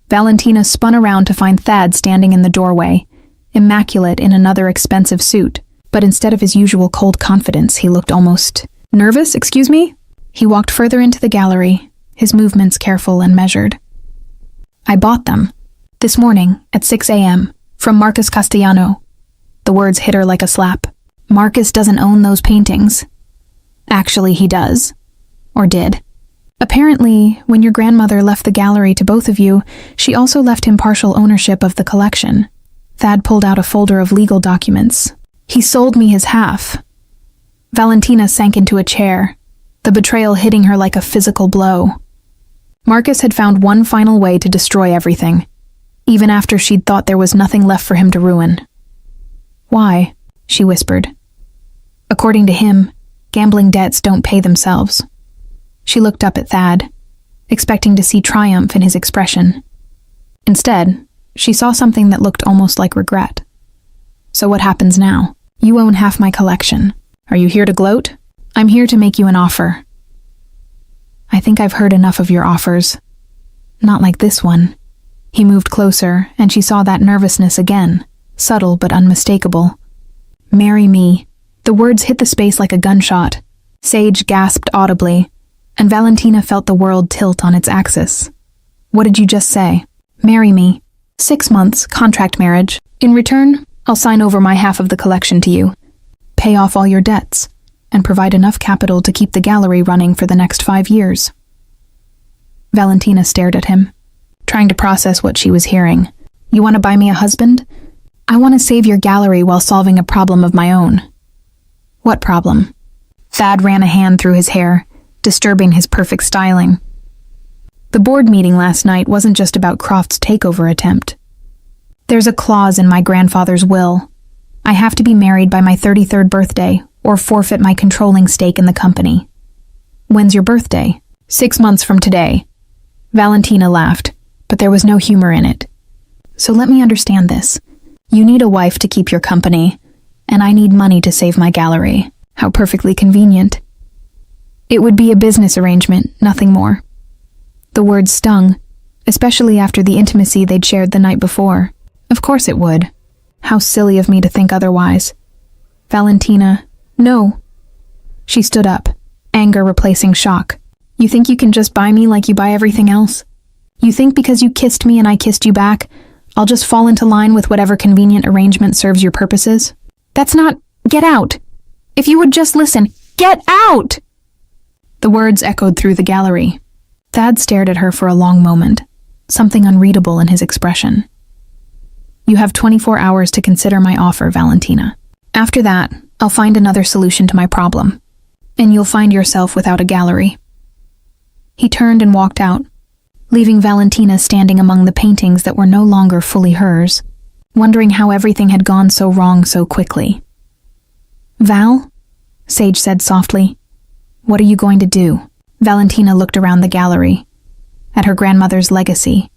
Speaker 1: Valentina spun around to find Thad standing in the doorway, immaculate in another expensive suit, but instead of his usual cold confidence, he looked almost nervous. Excuse me? He walked further into the gallery, his movements careful and measured. I bought them, this morning at 6 a.m., from Marcus Castellano. The words hit her like a slap. Marcus doesn't own those paintings. Actually, he does. Or did. Apparently, when your grandmother left the gallery to both of you, she also left him partial ownership of the collection. Thad pulled out a folder of legal documents. He sold me his half. Valentina sank into a chair, the betrayal hitting her like a physical blow. Marcus had found one final way to destroy everything, even after she'd thought there was nothing left for him to ruin. Why? She whispered. According to him, gambling debts don't pay themselves. She looked up at Thad, expecting to see triumph in his expression. Instead, she saw something that looked almost like regret. So what happens now? You own half my collection. Are you here to gloat? I'm here to make you an offer. I think I've heard enough of your offers. Not like this one. He moved closer, and she saw that nervousness again, subtle but unmistakable. Marry me. The words hit the space like a gunshot. Sage gasped audibly, and Valentina felt the world tilt on its axis. What did you just say? Marry me. 6 months, contract marriage. In return, I'll sign over my half of the collection to you, pay off all your debts, and provide enough capital to keep the gallery running for the next 5 years. Valentina stared at him, trying to process what she was hearing. You want to buy me a husband? I want to save your gallery while solving a problem of my own. What problem? Thad ran a hand through his hair, disturbing his perfect styling. The board meeting last night wasn't just about Croft's takeover attempt. There's a clause in my grandfather's will. I have to be married by my 33rd birthday or forfeit my controlling stake in the company. When's your birthday? 6 months from today. Valentina laughed, but there was no humor in it. So let me understand this. You need a wife to keep your company, and I need money to save my gallery. How perfectly convenient. It would be a business arrangement, nothing more. The words stung, especially after the intimacy they'd shared the night before. Of course it would. How silly of me to think otherwise. Valentina, no. She stood up, anger replacing shock. You think you can just buy me like you buy everything else? You think because you kissed me and I kissed you back, I'll just fall into line with whatever convenient arrangement serves your purposes? That's not... Get out! If you would just listen, get out! The words echoed through the gallery. Thad stared at her for a long moment, something unreadable in his expression. You have 24 hours to consider my offer, Valentina. After that, I'll find another solution to my problem, and you'll find yourself without a gallery. He turned and walked out, leaving Valentina standing among the paintings that were no longer fully hers, wondering how everything had gone so wrong so quickly. Val? Sage said softly. What are you going to do? Valentina looked around the gallery, at her grandmother's legacy,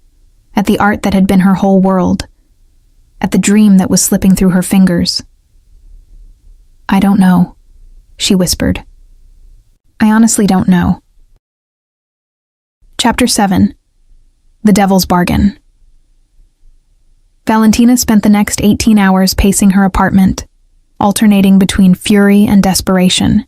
Speaker 1: at the art that had been her whole world, at the dream that was slipping through her fingers. I don't know, she whispered. I honestly don't know. Chapter 7. The Devil's Bargain. Valentina spent the next 18 hours pacing her apartment, alternating between fury and desperation.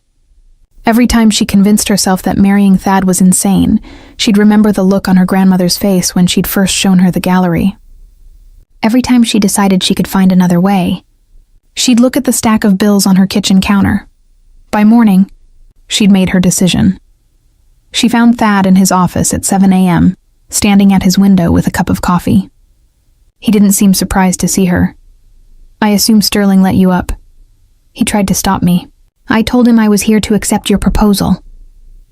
Speaker 1: Every time she convinced herself that marrying Thad was insane, she'd remember the look on her grandmother's face when she'd first shown her the gallery. Every time she decided she could find another way, she'd look at the stack of bills on her kitchen counter. By morning, she'd made her decision. She found Thad in his office at 7 a.m., standing at his window with a cup of coffee. He didn't seem surprised to see her. I assume Sterling let you up. He tried to stop me. I told him I was here to accept your proposal.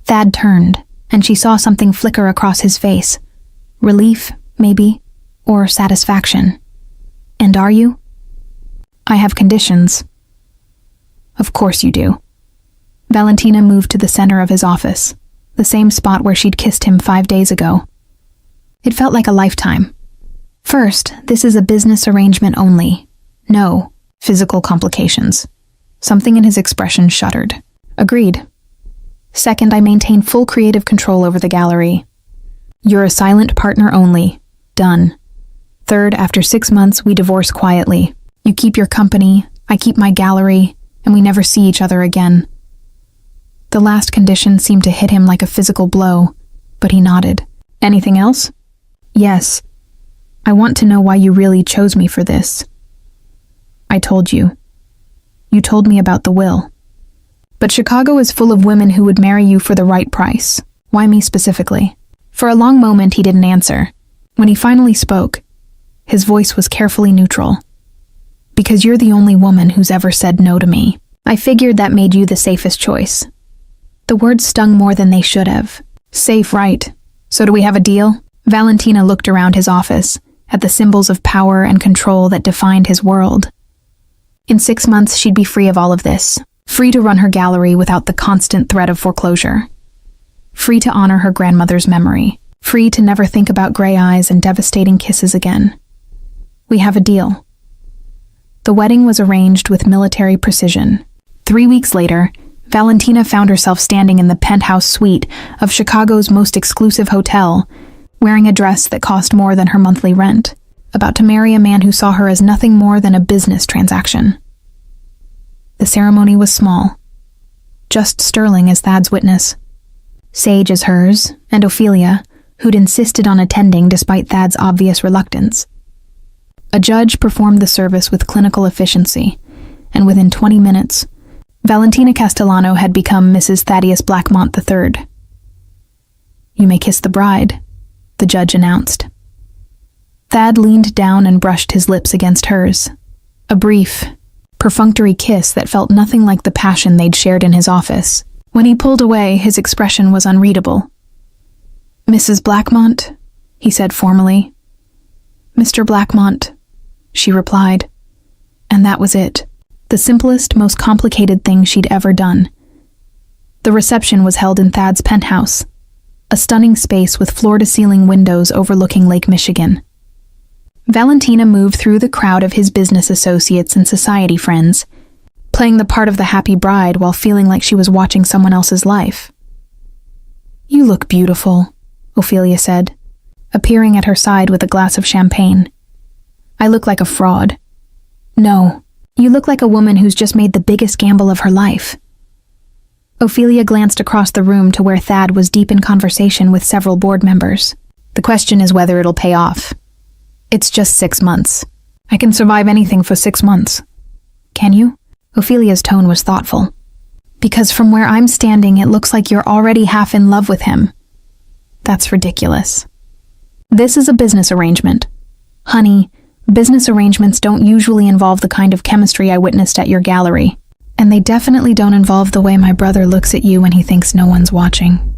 Speaker 1: Thad turned, and she saw something flicker across his face. Relief, maybe, or satisfaction. And are you? I have conditions. Of course you do. Valentina moved to the center of his office, the same spot where she'd kissed him 5 days ago. It felt like a lifetime. First, this is a business arrangement only. No physical complications. Something in his expression shuddered. Agreed. Second, I maintain full creative control over the gallery. You're a silent partner only. Done. Third, after 6 months, we divorce quietly. You keep your company, I keep my gallery, and we never see each other again. The last condition seemed to hit him like a physical blow, but he nodded. Anything else? Yes. I want to know why you really chose me for this. I told you. You told me about the will. But Chicago is full of women who would marry you for the right price. Why me specifically? For a long moment he didn't answer. When he finally spoke, his voice was carefully neutral. Because you're the only woman who's ever said no to me. I figured that made you the safest choice. The words stung more than they should have. Safe, right? So do we have a deal? Valentina looked around his office, at the symbols of power and control that defined his world. In 6 months, she'd be free of all of this. Free to run her gallery without the constant threat of foreclosure. Free to honor her grandmother's memory. Free to never think about gray eyes and devastating kisses again. We have a deal. The wedding was arranged with military precision. 3 weeks later, Valentina found herself standing in the penthouse suite of Chicago's most exclusive hotel, wearing a dress that cost more than her monthly rent, about to marry a man who saw her as nothing more than a business transaction. The ceremony was small, just Sterling as Thad's witness, Sage as hers, and Ophelia, who'd insisted on attending despite Thad's obvious reluctance. A judge performed the service with clinical efficiency, and within 20 minutes, Valentina Castellano had become Mrs. Thaddeus Blackmont III. You may kiss the bride, the judge announced. Thad leaned down and brushed his lips against hers. A brief, perfunctory kiss that felt nothing like the passion they'd shared in his office. When he pulled away, his expression was unreadable. Mrs. Blackmont, he said formally. Mr. Blackmont, she replied. And that was it. The simplest, most complicated thing she'd ever done. The reception was held in Thad's penthouse, a stunning space with floor-to-ceiling windows overlooking Lake Michigan. Valentina moved through the crowd of his business associates and society friends, playing the part of the happy bride while feeling like she was watching someone else's life. You look beautiful, Ophelia said, appearing at her side with a glass of champagne. I look like a fraud. No, you look like a woman who's just made the biggest gamble of her life. Ophelia glanced across the room to where Thad was deep in conversation with several board members. The question is whether it'll pay off. It's just 6 months. I can survive anything for 6 months. Can you? Ophelia's tone was thoughtful. Because from where I'm standing, it looks like you're already half in love with him. That's ridiculous. This is a business arrangement. Honey, business arrangements don't usually involve the kind of chemistry I witnessed at your gallery. And they definitely don't involve the way my brother looks at you when he thinks no one's watching.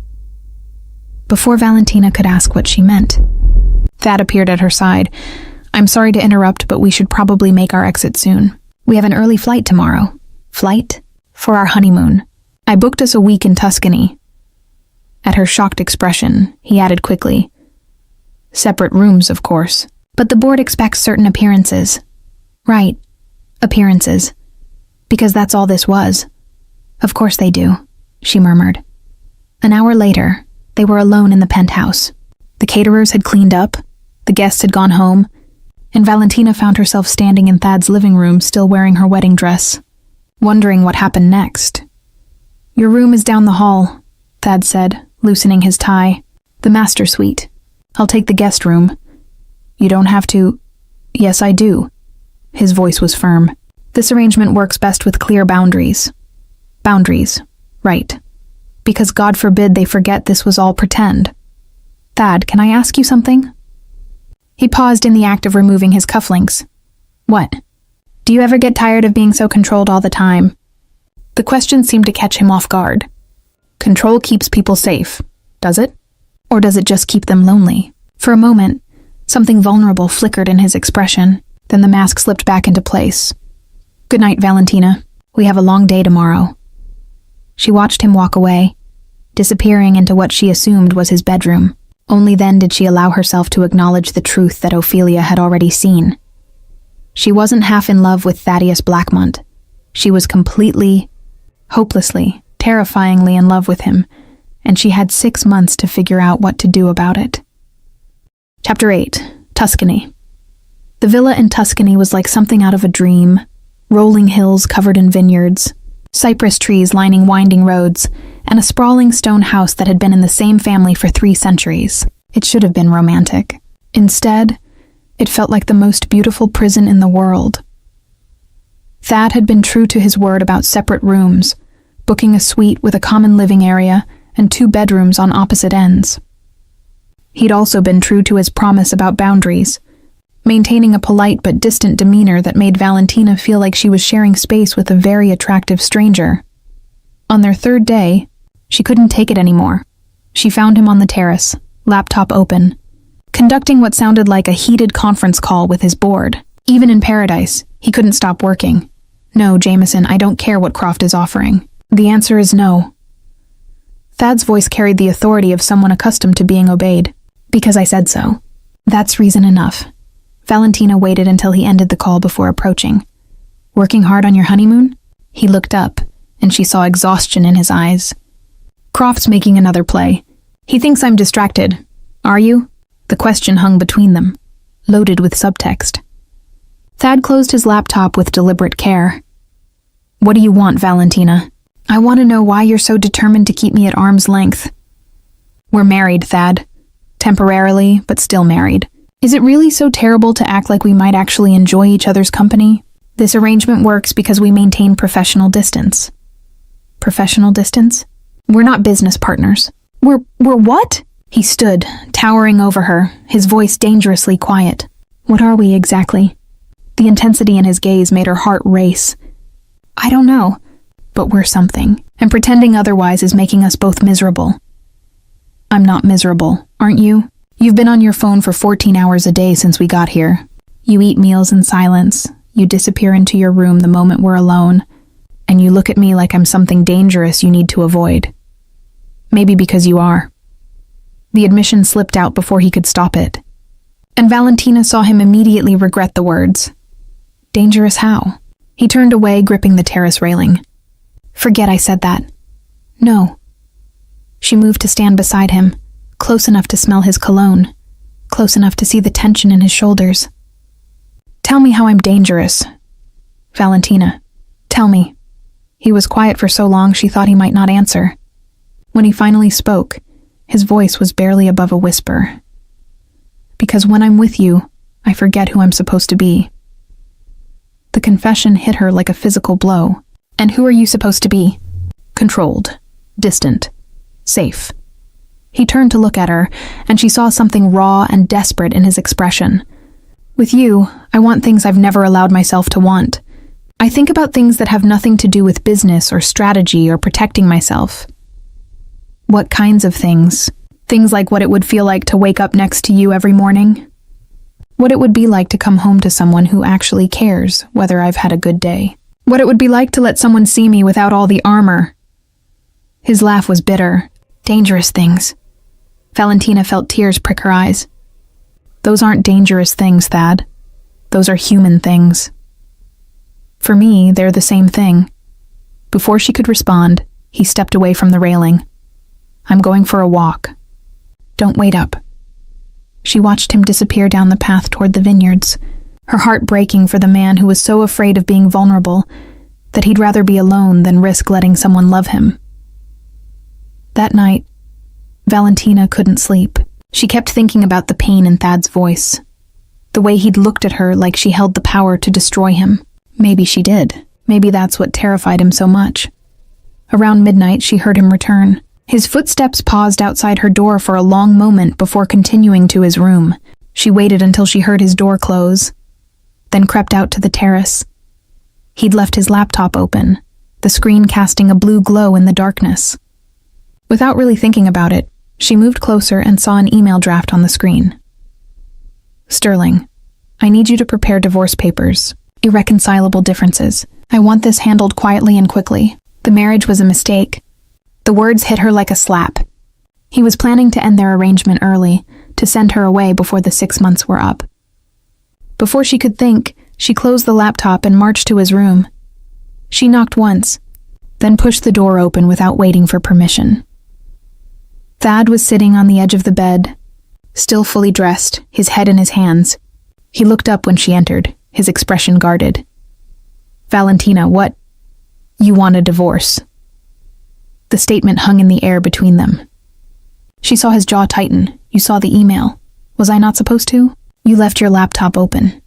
Speaker 1: Before Valentina could ask what she meant, Thad appeared at her side. I'm sorry to interrupt, but we should probably make our exit soon. We have an early flight tomorrow. Flight? For our honeymoon. I booked us a week in Tuscany. At her shocked expression, he added quickly, separate rooms, of course. But the board expects certain appearances. Right. Appearances. Because that's all this was. Of course they do, she murmured. An hour later, they were alone in the penthouse. The caterers had cleaned up, the guests had gone home, and Valentina found herself standing in Thad's living room still wearing her wedding dress, wondering what happened next. Your room is down the hall, Thad said, loosening his tie. The master suite. I'll take the guest room. You don't have to. Yes, I do. His voice was firm. This arrangement works best with clear boundaries. Boundaries, right. Because God forbid they forget this was all pretend. Thad, can I ask you something? He paused in the act of removing his cufflinks. What? Do you ever get tired of being so controlled all the time? The question seemed to catch him off guard. Control keeps people safe, does it? Or does it just keep them lonely? For a moment, something vulnerable flickered in his expression, then the mask slipped back into place. Good night, Valentina. We have a long day tomorrow. She watched him walk away, disappearing into what she assumed was his bedroom. Only then did she allow herself to acknowledge the truth that Ophelia had already seen. She wasn't half in love with Thaddeus Blackmont. She was completely, hopelessly, terrifyingly in love with him, and she had 6 months to figure out what to do about it. Chapter 8. Tuscany. The villa in Tuscany was like something out of a dream. Rolling hills covered in vineyards, cypress trees lining winding roads, and a sprawling stone house that had been in the same family for 3 centuries. It should have been romantic. Instead, it felt like the most beautiful prison in the world. Thad had been true to his word about separate rooms, booking a suite with a common living area and 2 bedrooms on opposite ends. He'd also been true to his promise about boundaries, maintaining a polite but distant demeanor that made Valentina feel like she was sharing space with a very attractive stranger. On their 3rd day, she couldn't take it anymore. She found him on the terrace, laptop open, conducting what sounded like a heated conference call with his board. Even in paradise, he couldn't stop working. "No, Jameson, I don't care what Croft is offering. The answer is no." Thad's voice carried the authority of someone accustomed to being obeyed. "Because I said so. That's reason enough." Valentina waited until he ended the call before approaching. "Working hard on your honeymoon?" He looked up, and she saw exhaustion in his eyes. "Croft's making another play. He thinks I'm distracted. Are you?" The question hung between them, loaded with subtext. Thad closed his laptop with deliberate care. "What do you want, Valentina?" "I want to know why you're so determined to keep me at arm's length." "We're married, Thad. Temporarily, but still married. Is it really so terrible to act like we might actually enjoy each other's company? This arrangement works because we maintain professional distance." "Professional distance? We're not business partners." We're what?" He stood, towering over her, his voice dangerously quiet. "What are we exactly?" The intensity in his gaze made her heart race. "I don't know, but we're something, and pretending otherwise is making us both miserable." "I'm not miserable, aren't you? You've been on your phone for 14 hours a day since we got here. You eat meals in silence, you disappear into your room the moment we're alone, and you look at me like I'm something dangerous you need to avoid. Maybe because you are." The admission slipped out before he could stop it, and Valentina saw him immediately regret the words. Dangerous how? He turned away, gripping the terrace railing. "Forget I said that." "No." She moved to stand beside him, close enough to smell his cologne, close enough to see the tension in his shoulders. "Tell me how I'm dangerous. Valentina, tell me." He was quiet for so long she thought he might not answer. When he finally spoke, his voice was barely above a whisper. "Because when I'm with you, I forget who I'm supposed to be." The confession hit her like a physical blow. "And who are you supposed to be?" "Controlled, distant, safe." He turned to look at her, and she saw something raw and desperate in his expression. "With you, I want things I've never allowed myself to want. I think about things that have nothing to do with business or strategy or protecting myself." "What kinds of things?" "Things like what it would feel like to wake up next to you every morning. What it would be like to come home to someone who actually cares whether I've had a good day. What it would be like to let someone see me without all the armor." His laugh was bitter. "Dangerous things." Valentina felt tears prick her eyes. "Those aren't dangerous things, Thad. Those are human things." "For me, they're the same thing." Before she could respond, he stepped away from the railing. "I'm going for a walk. Don't wait up." She watched him disappear down the path toward the vineyards, her heart breaking for the man who was so afraid of being vulnerable that he'd rather be alone than risk letting someone love him. That night, Valentina couldn't sleep. She kept thinking about the pain in Thad's voice, the way he'd looked at her like she held the power to destroy him. Maybe she did. Maybe that's what terrified him so much. Around midnight, she heard him return. His footsteps paused outside her door for a long moment before continuing to his room. She waited until she heard his door close, then crept out to the terrace. He'd left his laptop open, the screen casting a blue glow in the darkness. Without really thinking about it, she moved closer and saw an email draft on the screen. "Sterling, I need you to prepare divorce papers. Irreconcilable differences. I want this handled quietly and quickly. The marriage was a mistake." The words hit her like a slap. He was planning to end their arrangement early, to send her away before the 6 months were up. Before she could think, she closed the laptop and marched to his room. She knocked once, then pushed the door open without waiting for permission. Thad was sitting on the edge of the bed, still fully dressed, his head in his hands. He looked up when she entered, his expression guarded. "Valentina, what? You want a divorce?" The statement hung in the air between them. She saw his jaw tighten. "You saw the email. Was I not supposed to? You left your laptop open."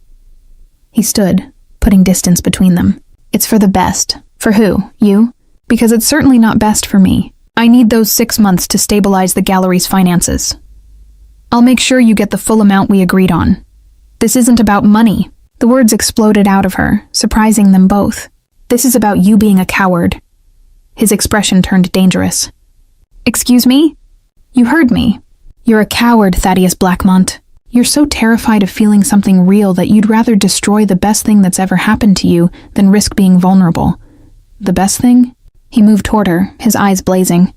Speaker 1: He stood, putting distance between them. It's for the best. For who? You? Because it's certainly not best for me. I need those 6 months to stabilize the gallery's finances. I'll make sure you get the full amount we agreed on. This isn't about money. The words exploded out of her, surprising them both. This is about you being a coward. His expression turned dangerous. Excuse me? You heard me. You're a coward, Thaddeus Blackmont. You're so terrified of feeling something real that you'd rather destroy the best thing that's ever happened to you than risk being vulnerable. The best thing? He moved toward her, his eyes blazing.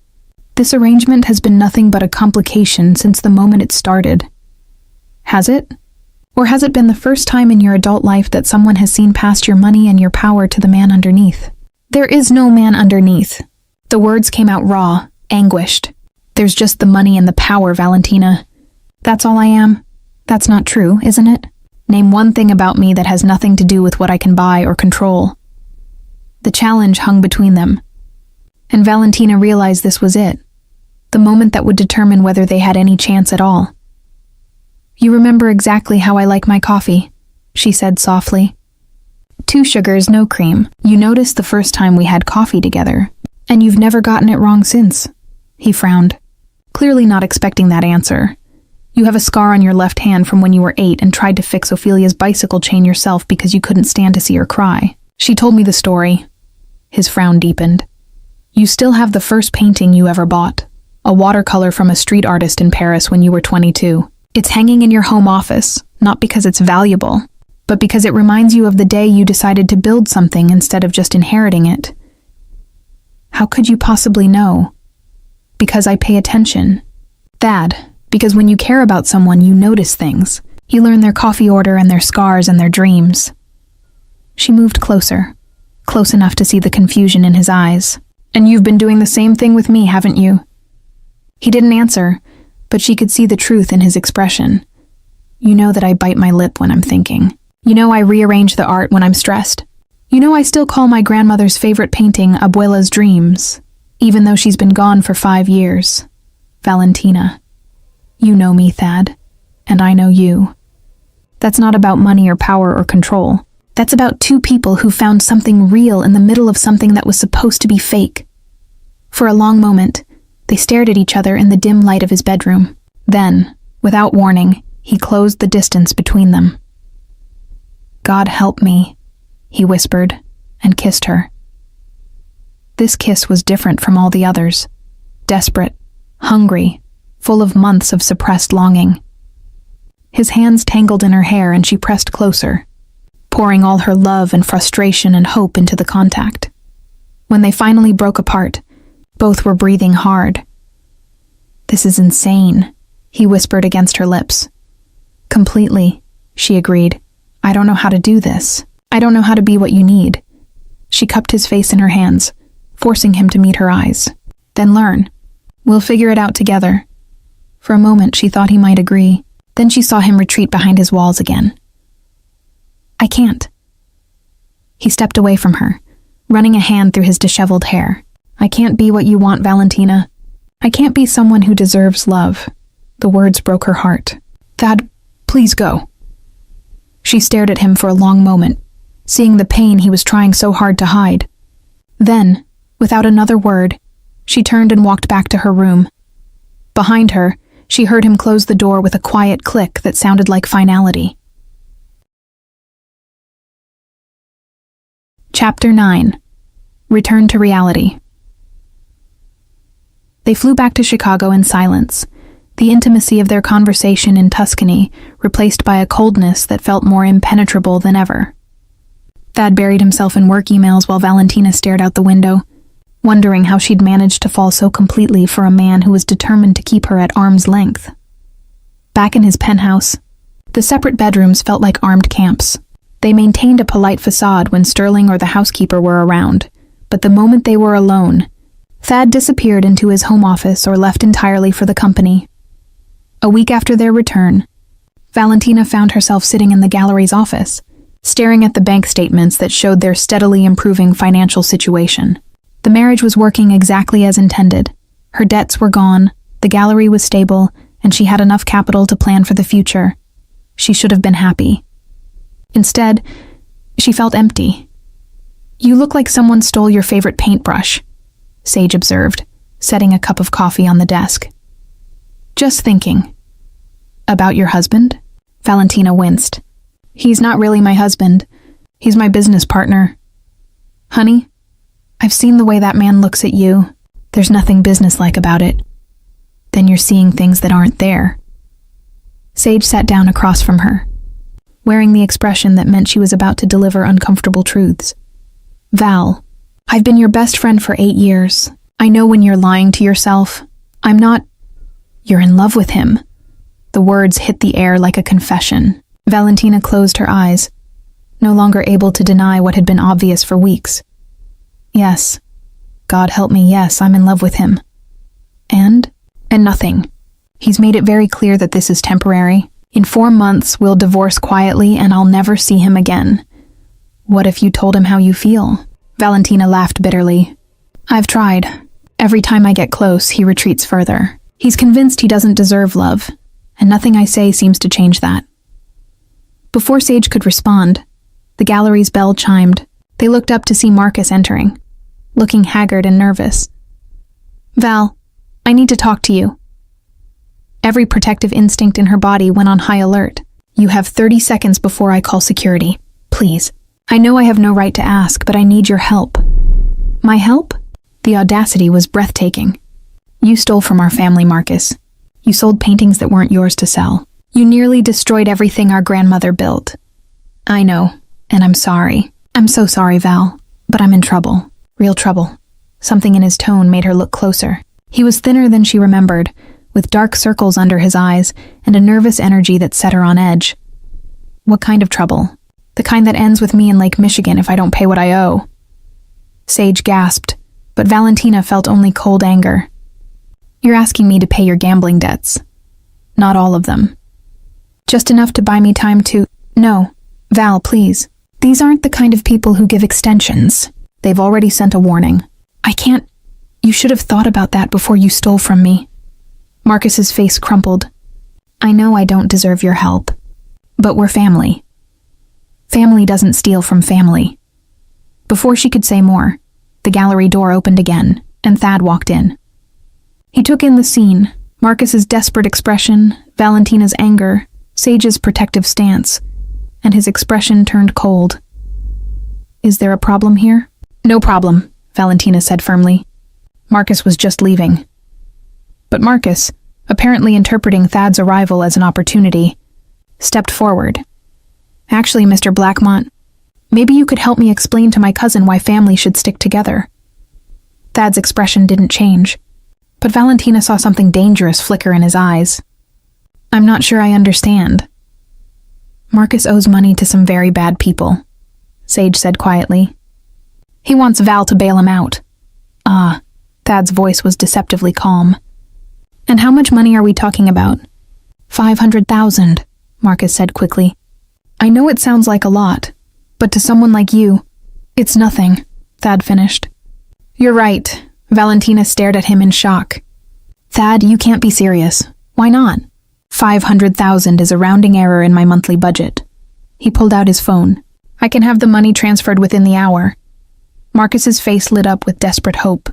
Speaker 1: This arrangement has been nothing but a complication since the moment it started. Has it? Or has it been the first time in your adult life that someone has seen past your money and your power to the man underneath? There is no man underneath. The words came out raw, anguished. There's just the money and the power, Valentina. That's all I am. That's not true, isn't it? Name one thing about me that has nothing to do with what I can buy or control. The challenge hung between them. And Valentina realized this was it. The moment that would determine whether they had any chance at all. You remember exactly how I like my coffee, she said softly. 2 sugars, no cream. You noticed the first time we had coffee together, and you've never gotten it wrong since. He frowned, clearly not expecting that answer. You have a scar on your left hand from when you were 8 and tried to fix Ophelia's bicycle chain yourself because you couldn't stand to see her cry. She told me the story. His frown deepened. You still have the first painting you ever bought, a watercolor from a street artist in Paris when you were 22. It's hanging in your home office, not because it's valuable, but because it reminds you of the day you decided to build something instead of just inheriting it. How could you possibly know? Because I pay attention. Thad, because when you care about someone, you notice things. You learn their coffee order and their scars and their dreams. She moved closer, close enough to see the confusion in his eyes. And you've been doing the same thing with me, haven't you? He didn't answer, but she could see the truth in his expression. You know that I bite my lip when I'm thinking. You know I rearrange the art when I'm stressed. You know I still call my grandmother's favorite painting Abuela's Dreams, even though she's been gone for 5 years. Valentina. You know me, Thad, and I know you. That's not about money or power or control. That's about 2 people who found something real in the middle of something that was supposed to be fake. For a long moment, they stared at each other in the dim light of his bedroom. Then, without warning, he closed the distance between them. God help me, he whispered, and kissed her. This kiss was different from all the others. Desperate, hungry, full of months of suppressed longing. His hands tangled in her hair and she pressed closer, pouring all her love and frustration and hope into the contact. When they finally broke apart, both were breathing hard. This is insane, he whispered against her lips. Completely, she agreed. I don't know how to do this. I don't know how to be what you need. She cupped his face in her hands, forcing him to meet her eyes. Then learn. We'll figure it out together. For a moment, she thought he might agree. Then she saw him retreat behind his walls again. I can't. He stepped away from her, running a hand through his disheveled hair. I can't be what you want, Valentina. I can't be someone who deserves love. The words broke her heart. Thad, please go. She stared at him for a long moment, seeing the pain he was trying so hard to hide. Then, without another word, she turned and walked back to her room. Behind her, she heard him close the door with a quiet click that sounded like finality. Chapter 9. Return to reality. They flew back to Chicago in silence, the intimacy of their conversation in Tuscany replaced by a coldness that felt more impenetrable than ever. Thad buried himself in work emails while Valentina stared out the window, wondering how she'd managed to fall so completely for a man who was determined to keep her at arm's length. Back in his penthouse, the separate bedrooms felt like armed camps. They maintained a polite facade when Sterling or the housekeeper were around, but the moment they were alone, Thad disappeared into his home office or left entirely for the company. A week after their return, Valentina found herself sitting in the gallery's office, staring at the bank statements that showed their steadily improving financial situation. The marriage was working exactly as intended. Her debts were gone, the gallery was stable, and she had enough capital to plan for the future. She should have been happy. Instead, she felt empty. You look like someone stole your favorite paintbrush, Sage observed, setting a cup of coffee on the desk. Just thinking. About your husband? Valentina winced. He's not really my husband. He's my business partner. Honey, I've seen the way that man looks at you. There's nothing businesslike about it. Then you're seeing things that aren't there. Sage sat down across from her, wearing the expression that meant she was about to deliver uncomfortable truths. Val, I've been your best friend for 8 years. I know when you're lying to yourself. I'm not. You're in love with him. The words hit the air like a confession. Valentina closed her eyes, no longer able to deny what had been obvious for weeks. Yes. God help me, yes, I'm in love with him. And nothing. He's made it very clear that this is temporary. In 4 months, we'll divorce quietly and I'll never see him again. What if you told him how you feel? Valentina laughed bitterly. I've tried. Every time I get close, he retreats further. He's convinced he doesn't deserve love, and nothing I say seems to change that. Before Sage could respond, the gallery's bell chimed. They looked up to see Marcus entering, looking haggard and nervous. Val, I need to talk to you. Every protective instinct in her body went on high alert. You have 30 seconds before I call security. Please. I know I have no right to ask, but I need your help. My help? The audacity was breathtaking. You stole from our family, Marcus. You sold paintings that weren't yours to sell. You nearly destroyed everything our grandmother built. I know, and I'm sorry. I'm so sorry, Val, but I'm in trouble. Real trouble. Something in his tone made her look closer. He was thinner than she remembered, with dark circles under his eyes and a nervous energy that set her on edge. What kind of trouble? The kind that ends with me in Lake Michigan if I don't pay what I owe. Sage gasped, but Valentina felt only cold anger. You're asking me to pay your gambling debts. Not all of them. Just enough to buy me time to... No, Val, please. These aren't the kind of people who give extensions. They've already sent a warning. I can't... You should have thought about that before you stole from me. Marcus's face crumpled. I know I don't deserve your help, but we're family. Family doesn't steal from family. Before she could say more, the gallery door opened again, and Thad walked in. He took in the scene, Marcus's desperate expression, Valentina's anger, Sage's protective stance, and his expression turned cold. Is there a problem here? No problem, Valentina said firmly. Marcus was just leaving. But Marcus, apparently interpreting Thad's arrival as an opportunity, stepped forward. Actually, Mr. Blackmont, maybe you could help me explain to my cousin why family should stick together. Thad's expression didn't change, but Valentina saw something dangerous flicker in his eyes. I'm not sure I understand. Marcus owes money to some very bad people, Sage said quietly. He wants Val to bail him out. Ah, Thad's voice was deceptively calm. And how much money are we talking about? 500,000, Marcus said quickly. I know it sounds like a lot, but to someone like you, it's nothing, Thad finished. You're right, Valentina stared at him in shock. Thad, you can't be serious. Why not? 500,000 is a rounding error in my monthly budget. He pulled out his phone. I can have the money transferred within the hour. Marcus's face lit up with desperate hope.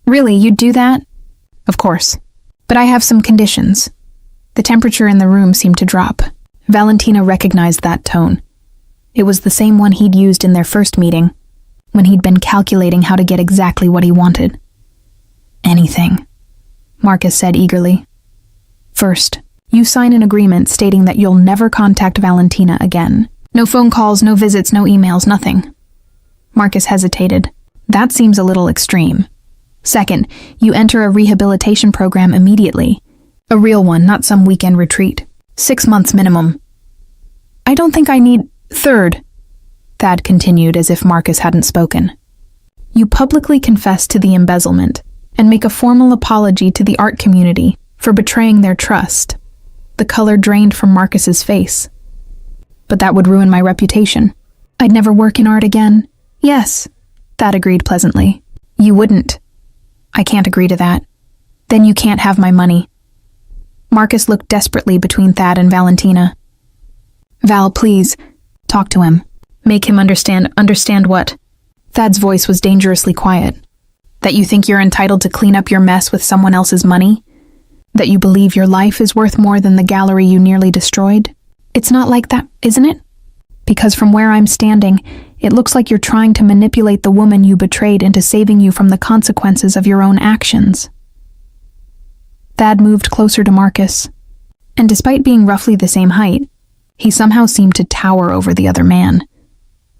Speaker 1: Really, you'd do that? Of course. But I have some conditions. The temperature in the room seemed to drop. Valentina recognized that tone. It was the same one he'd used in their first meeting, when he'd been calculating how to get exactly what he wanted. Anything, Marcus said eagerly. First, you sign an agreement stating that you'll never contact Valentina again. No phone calls, no visits, no emails, nothing. Marcus hesitated. That seems a little extreme. Second, you enter a rehabilitation program immediately. A real one, not some weekend retreat. 6 months minimum. I don't think I need... Third, Thad continued as if Marcus hadn't spoken. You publicly confess to the embezzlement and make a formal apology to the art community for betraying their trust. The color drained from Marcus's face. But that would ruin my reputation. I'd never work in art again. Yes, Thad agreed pleasantly. You wouldn't. I can't agree to that. Then you can't have my money. Marcus looked desperately between Thad and Valentina. Val, please, talk to him. Make him understand. Understand what? Thad's voice was dangerously quiet. That you think you're entitled to clean up your mess with someone else's money? That you believe your life is worth more than the gallery you nearly destroyed? It's not like that, isn't it? Because from where I'm standing, it looks like you're trying to manipulate the woman you betrayed into saving you from the consequences of your own actions. Thad moved closer to Marcus, and despite being roughly the same height, he somehow seemed to tower over the other man.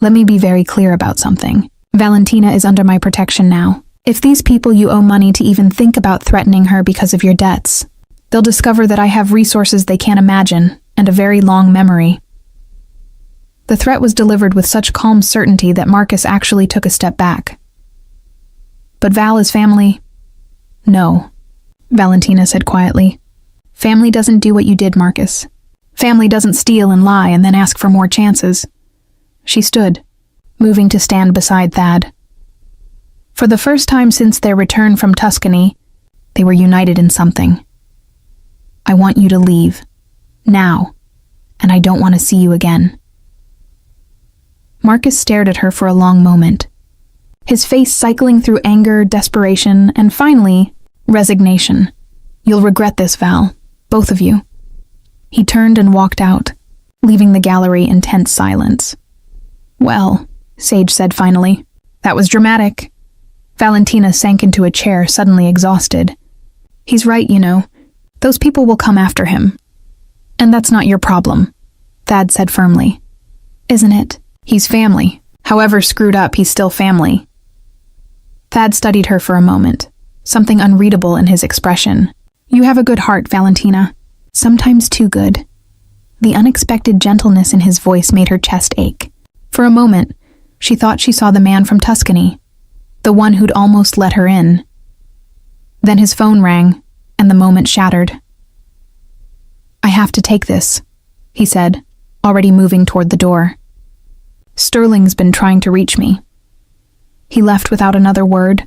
Speaker 1: Let me be very clear about something. Valentina is under my protection now. If these people you owe money to even think about threatening her because of your debts, they'll discover that I have resources they can't imagine, and a very long memory. The threat was delivered with such calm certainty that Marcus actually took a step back. But Val is family? No, Valentina said quietly. Family doesn't do what you did, Marcus. Family doesn't steal and lie and then ask for more chances. She stood, moving to stand beside Thad. For the first time since their return from Tuscany, they were united in something. I want you to leave. Now. And I don't want to see you again. Marcus stared at her for a long moment, his face cycling through anger, desperation, and finally, resignation. You'll regret this, Val. Both of you. He turned and walked out, leaving the gallery in tense silence. Well, Sage said finally, that was dramatic. Valentina sank into a chair, suddenly exhausted. He's right, you know. Those people will come after him. And that's not your problem, Thad said firmly. Isn't it? He's family. However screwed up, he's still family. Thad studied her for a moment, something unreadable in his expression. You have a good heart, Valentina. Sometimes too good. The unexpected gentleness in his voice made her chest ache. For a moment, she thought she saw the man from Tuscany, the one who'd almost let her in. Then his phone rang, and the moment shattered. I have to take this, he said, already moving toward the door. Sterling's been trying to reach me. He left without another word,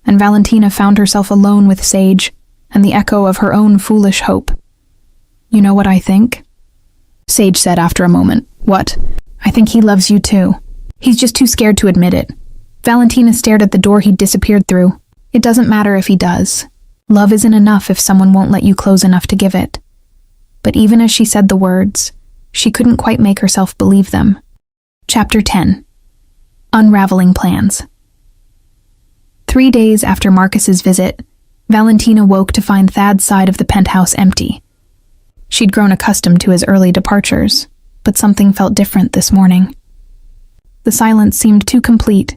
Speaker 1: and Valentina found herself alone with Sage and the echo of her own foolish hope. You know what I think? Sage said after a moment. What? I think he loves you too. He's just too scared to admit it. Valentina stared at the door he'd disappeared through. It doesn't matter if he does. Love isn't enough if someone won't let you close enough to give it. But even as she said the words, she couldn't quite make herself believe them. Chapter 10. Unraveling Plans. 3 days after Marcus's visit, Valentina woke to find Thad's side of the penthouse empty. She'd grown accustomed to his early departures, but something felt different this morning. The silence seemed too complete,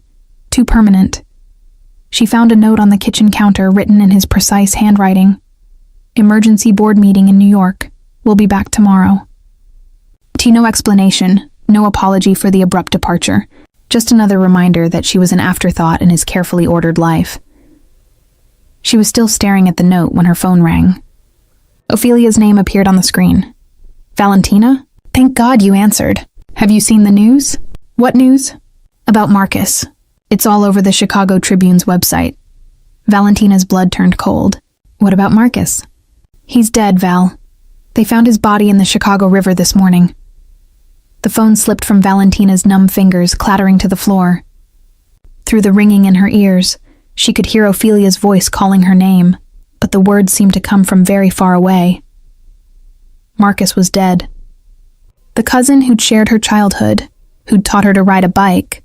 Speaker 1: too permanent. She found a note on the kitchen counter written in his precise handwriting. Emergency board meeting in New York. We'll be back tomorrow. No explanation, no apology for the abrupt departure, just another reminder that she was an afterthought in his carefully ordered life. She was still staring at the note when her phone rang. Ophelia's name appeared on the screen. Valentina? Thank God you answered. Have you seen the news? What news? About Marcus. It's all over the Chicago Tribune's website. Valentina's blood turned cold. What about Marcus? He's dead, Val. They found his body in the Chicago River this morning. The phone slipped from Valentina's numb fingers, clattering to the floor. Through the ringing in her ears, she could hear Ophelia's voice calling her name, but the words seemed to come from very far away. Marcus was dead. The cousin who'd shared her childhood, who'd taught her to ride a bike,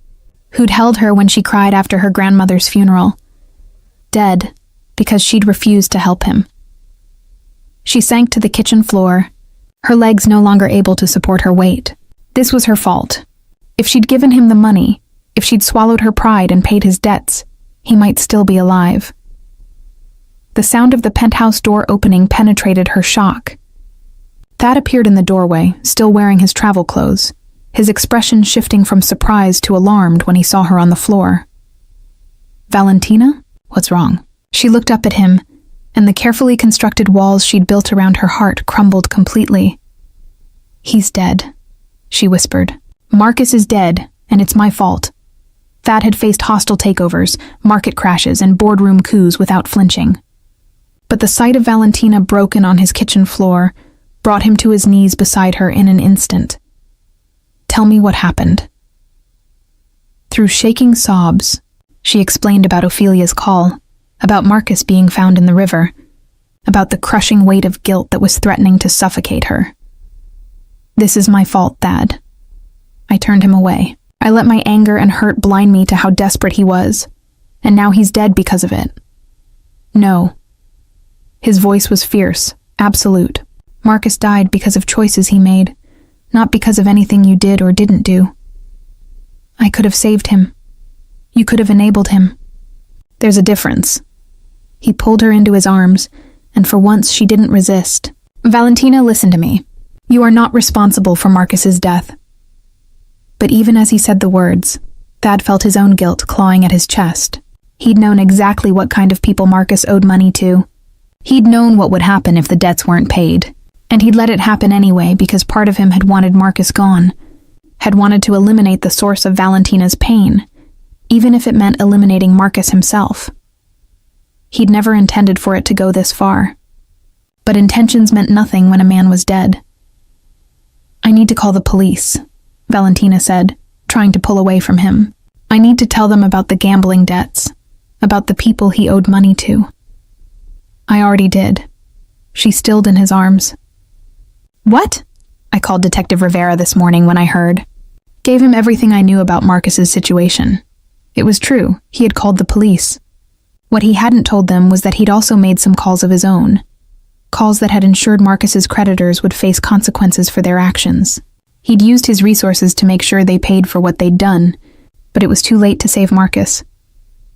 Speaker 1: who'd held her when she cried after her grandmother's funeral. Dead, because she'd refused to help him. She sank to the kitchen floor, her legs no longer able to support her weight. This was her fault. If she'd given him the money, if she'd swallowed her pride and paid his debts, he might still be alive. The sound of the penthouse door opening penetrated her shock. Thad appeared in the doorway, still wearing his travel clothes, his expression shifting from surprise to alarmed when he saw her on the floor. Valentina? What's wrong? She looked up at him, and the carefully constructed walls she'd built around her heart crumbled completely. He's dead, she whispered. Marcus is dead, and it's my fault. Thad had faced hostile takeovers, market crashes, and boardroom coups without flinching. But the sight of Valentina broken on his kitchen floor brought him to his knees beside her in an instant. Tell me what happened. Through shaking sobs, she explained about Ophelia's call, about Marcus being found in the river, about the crushing weight of guilt that was threatening to suffocate her. "This is my fault, Thad." I turned him away. I let my anger and hurt blind me to how desperate he was, and now he's dead because of it. No. His voice was fierce, absolute. Marcus died because of choices he made, not because of anything you did or didn't do. I could have saved him. You could have enabled him. There's a difference. He pulled her into his arms, and for once she didn't resist. "Valentina, listen to me. You are not responsible for Marcus's death." But even as he said the words, Thad felt his own guilt clawing at his chest. He'd known exactly what kind of people Marcus owed money to. He'd known what would happen if the debts weren't paid, and he'd let it happen anyway because part of him had wanted Marcus gone, had wanted to eliminate the source of Valentina's pain, even if it meant eliminating Marcus himself. He'd never intended for it to go this far. But intentions meant nothing when a man was dead. "I need to call the police," Valentina said, trying to pull away from him. "I need to tell them about the gambling debts, about the people he owed money to." "I already did." She stilled in his arms. "What?" I called Detective Rivera this morning when I heard. Gave him everything I knew about Marcus's situation. It was true, he had called the police. What he hadn't told them was that he'd also made some calls of his own. Calls that had ensured Marcus's creditors would face consequences for their actions. He'd used his resources to make sure they paid for what they'd done, but it was too late to save Marcus.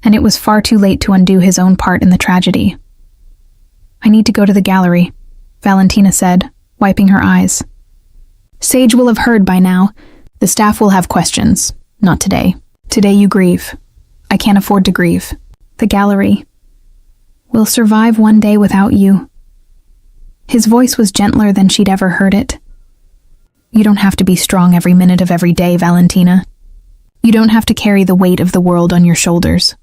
Speaker 1: And it was far too late to undo his own part in the tragedy. "I need to go to the gallery," Valentina said, wiping her eyes. "Sage will have heard by now. The staff will have questions. Not today. Today you grieve. I can't afford to grieve. The gallery. We'll survive one day without you." His voice was gentler than she'd ever heard it. "You don't have to be strong every minute of every day, Valentina. You don't have to carry the weight of the world on your shoulders."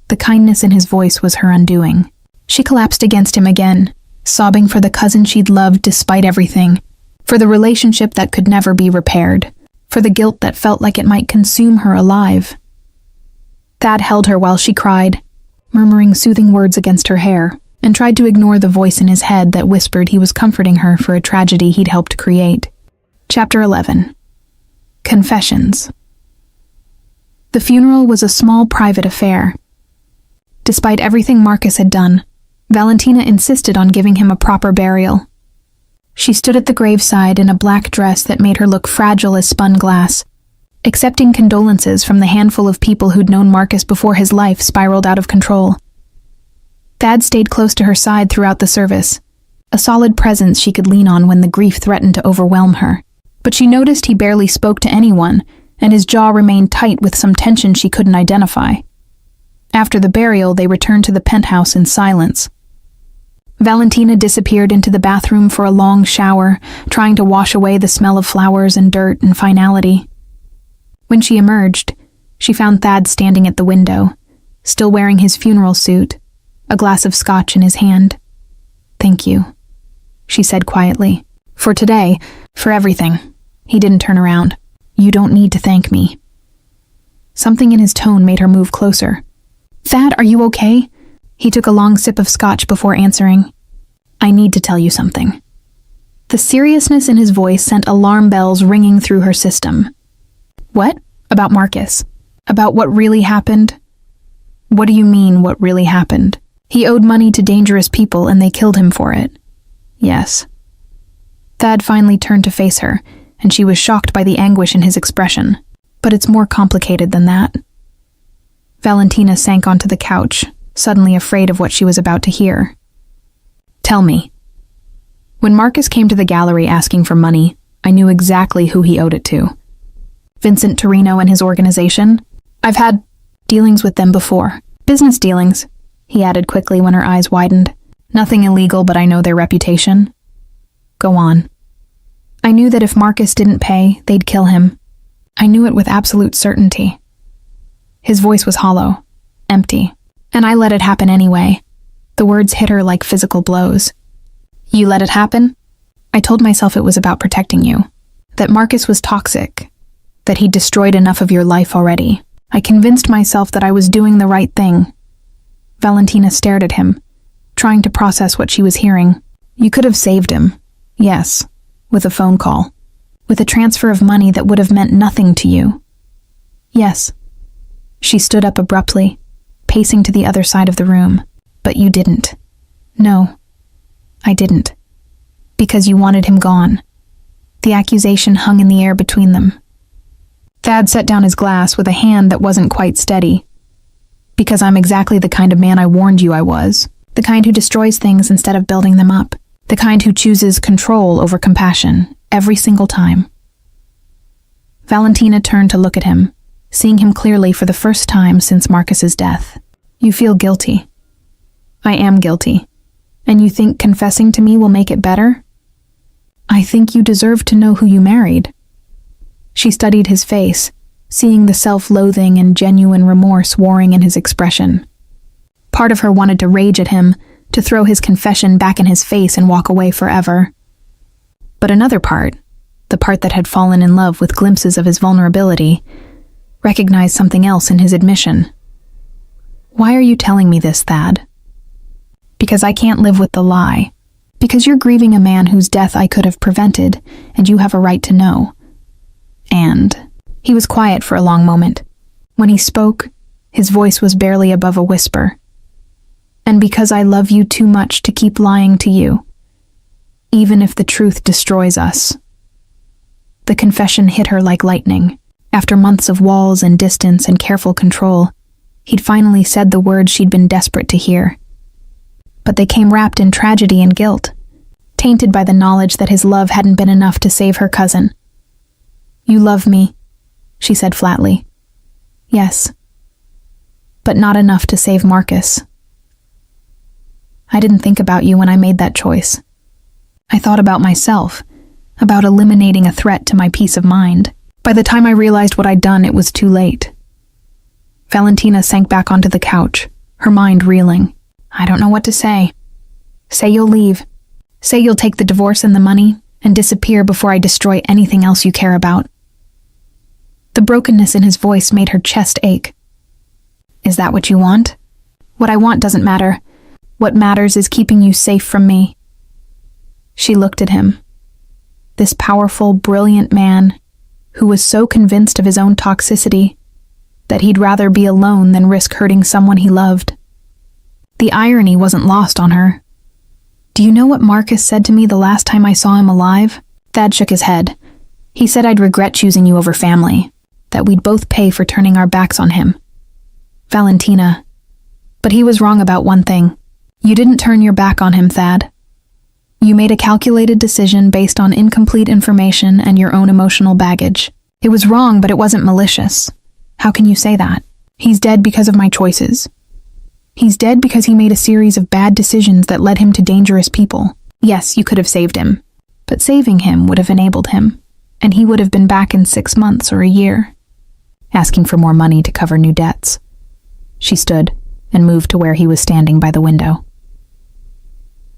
Speaker 1: The kindness in his voice was her undoing. She collapsed against him again, sobbing for the cousin she'd loved despite everything, for the relationship that could never be repaired, for the guilt that felt like it might consume her alive. Thad held her while she cried, murmuring soothing words against her hair, and tried to ignore the voice in his head that whispered he was comforting her for a tragedy he'd helped create. Chapter 11. Confessions. The funeral was a small private affair. Despite everything Marcus had done, Valentina insisted on giving him a proper burial. She stood at the graveside in a black dress that made her look fragile as spun glass, accepting condolences from the handful of people who'd known Marcus before his life spiraled out of control. Thad stayed close to her side throughout the service, a solid presence she could lean on when the grief threatened to overwhelm her. But she noticed he barely spoke to anyone, and his jaw remained tight with some tension she couldn't identify. After the burial, they returned to the penthouse in silence. Valentina disappeared into the bathroom for a long shower, trying to wash away the smell of flowers and dirt and finality. When she emerged, she found Thad standing at the window, still wearing his funeral suit, a glass of scotch in his hand. "Thank you," she said quietly. "For today, for everything." He didn't turn around. "You don't need to thank me." Something in his tone made her move closer. "Thad, are you okay?" He took a long sip of scotch before answering. "I need to tell you something." The seriousness in his voice sent alarm bells ringing through her system. "What? About Marcus? About what really happened?" "What do you mean, what really happened?" "He owed money to dangerous people and they killed him for it." "Yes." Thad finally turned to face her, and she was shocked by the anguish in his expression. "But it's more complicated than that." Valentina sank onto the couch, suddenly afraid of what she was about to hear. "Tell me." When Marcus came to the gallery asking for money, I knew exactly who he owed it to. Vincent Torino and his organization. I've had dealings with them before. Business dealings, he added quickly when her eyes widened. Nothing illegal, but I know their reputation. Go on. I knew that if Marcus didn't pay, they'd kill him. I knew it with absolute certainty. His voice was hollow, empty, and I let it happen anyway. The words hit her like physical blows. You let it happen? I told myself it was about protecting you, that Marcus was toxic, that he'd destroyed enough of your life already. I convinced myself that I was doing the right thing." Valentina stared at him, trying to process what she was hearing. "You could have saved him. Yes, with a phone call. With a transfer of money that would have meant nothing to you. Yes." She stood up abruptly, pacing to the other side of the room. "But you didn't." "No, I didn't. Because you wanted him gone." The accusation hung in the air between them. Thad set down his glass with a hand that wasn't quite steady. "Because I'm exactly the kind of man I warned you I was. The kind who destroys things instead of building them up. The kind who chooses control over compassion, every single time." Valentina turned to look at him, seeing him clearly for the first time since Marcus's death. "You feel guilty." "I am guilty. And you think confessing to me will make it better?" "I think you deserve to know who you married." She studied his face, seeing the self-loathing and genuine remorse warring in his expression. Part of her wanted to rage at him, to throw his confession back in his face and walk away forever. But another part, the part that had fallen in love with glimpses of his vulnerability, recognized something else in his admission. "Why are you telling me this, Thad?" "Because I can't live with the lie. Because you're grieving a man whose death I could have prevented, and you have a right to know. And..." He was quiet for a long moment. When he spoke, his voice was barely above a whisper. "And because I love you too much to keep lying to you, even if the truth destroys us." The confession hit her like lightning. After months of walls and distance and careful control, he'd finally said the words she'd been desperate to hear. But they came wrapped in tragedy and guilt, tainted by the knowledge that his love hadn't been enough to save her cousin. "You love me," she said flatly. "Yes. But not enough to save Marcus. I didn't think about you when I made that choice. I thought about myself, about eliminating a threat to my peace of mind. By the time I realized what I'd done, it was too late." Valentina sank back onto the couch, her mind reeling. "I don't know what to say. Say you'll leave. Say you'll take the divorce and the money, and disappear before I destroy anything else you care about." The brokenness in his voice made her chest ache. "Is that what you want?" "What I want doesn't matter. What matters is keeping you safe from me." She looked at him. This powerful, brilliant man, who was so convinced of his own toxicity that he'd rather be alone than risk hurting someone he loved. The irony wasn't lost on her. "Do you know what Marcus said to me the last time I saw him alive?" Thad shook his head. "He said I'd regret choosing you over family, that we'd both pay for turning our backs on him." "Valentina." "But he was wrong about one thing. You didn't turn your back on him, Thad. You made a calculated decision based on incomplete information and your own emotional baggage. It was wrong, but it wasn't malicious. How can you say that? He's dead because of my choices. He's dead because he made a series of bad decisions that led him to dangerous people. Yes, you could have saved him, but saving him would have enabled him, and he would have been back in 6 months or a year, asking for more money to cover new debts." She stood and moved to where he was standing by the window.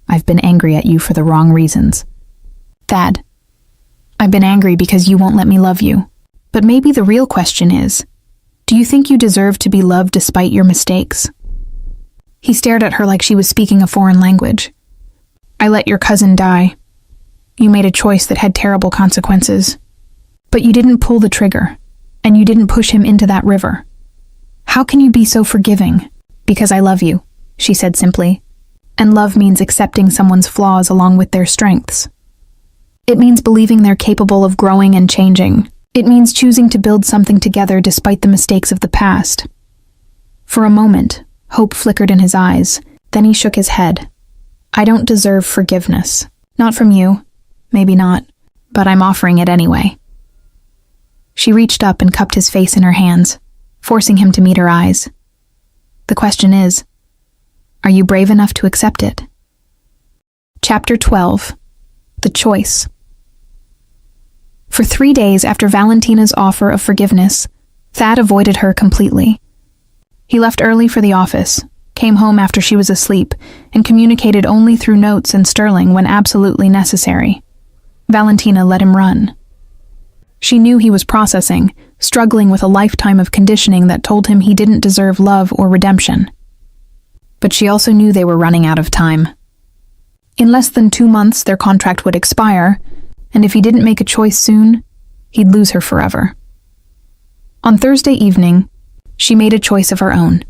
Speaker 1: "I've been angry at you for the wrong reasons. Thad, I've been angry because you won't let me love you. But maybe the real question is, do you think you deserve to be loved despite your mistakes?" He stared at her like she was speaking a foreign language. "I let your cousin die. You made a choice that had terrible consequences. But you didn't pull the trigger, and you didn't push him into that river. How can you be so forgiving?" "Because I love you," she said simply. "And love means accepting someone's flaws along with their strengths. It means believing they're capable of growing and changing. It means choosing to build something together despite the mistakes of the past." For a moment, hope flickered in his eyes. Then he shook his head. "I don't deserve forgiveness. Not from you. Maybe not. But I'm offering it anyway." She reached up and cupped his face in her hands, forcing him to meet her eyes. "The question is, are you brave enough to accept it?" Chapter 12. The Choice. For 3 days after Valentina's offer of forgiveness, Thad avoided her completely. He left early for the office, came home after she was asleep, and communicated only through notes and Sterling when absolutely necessary. Valentina let him run. She knew he was processing, struggling with a lifetime of conditioning that told him he didn't deserve love or redemption. But she also knew they were running out of time. In less than 2 months, their contract would expire, and if he didn't make a choice soon, he'd lose her forever. On Thursday evening, she made a choice of her own.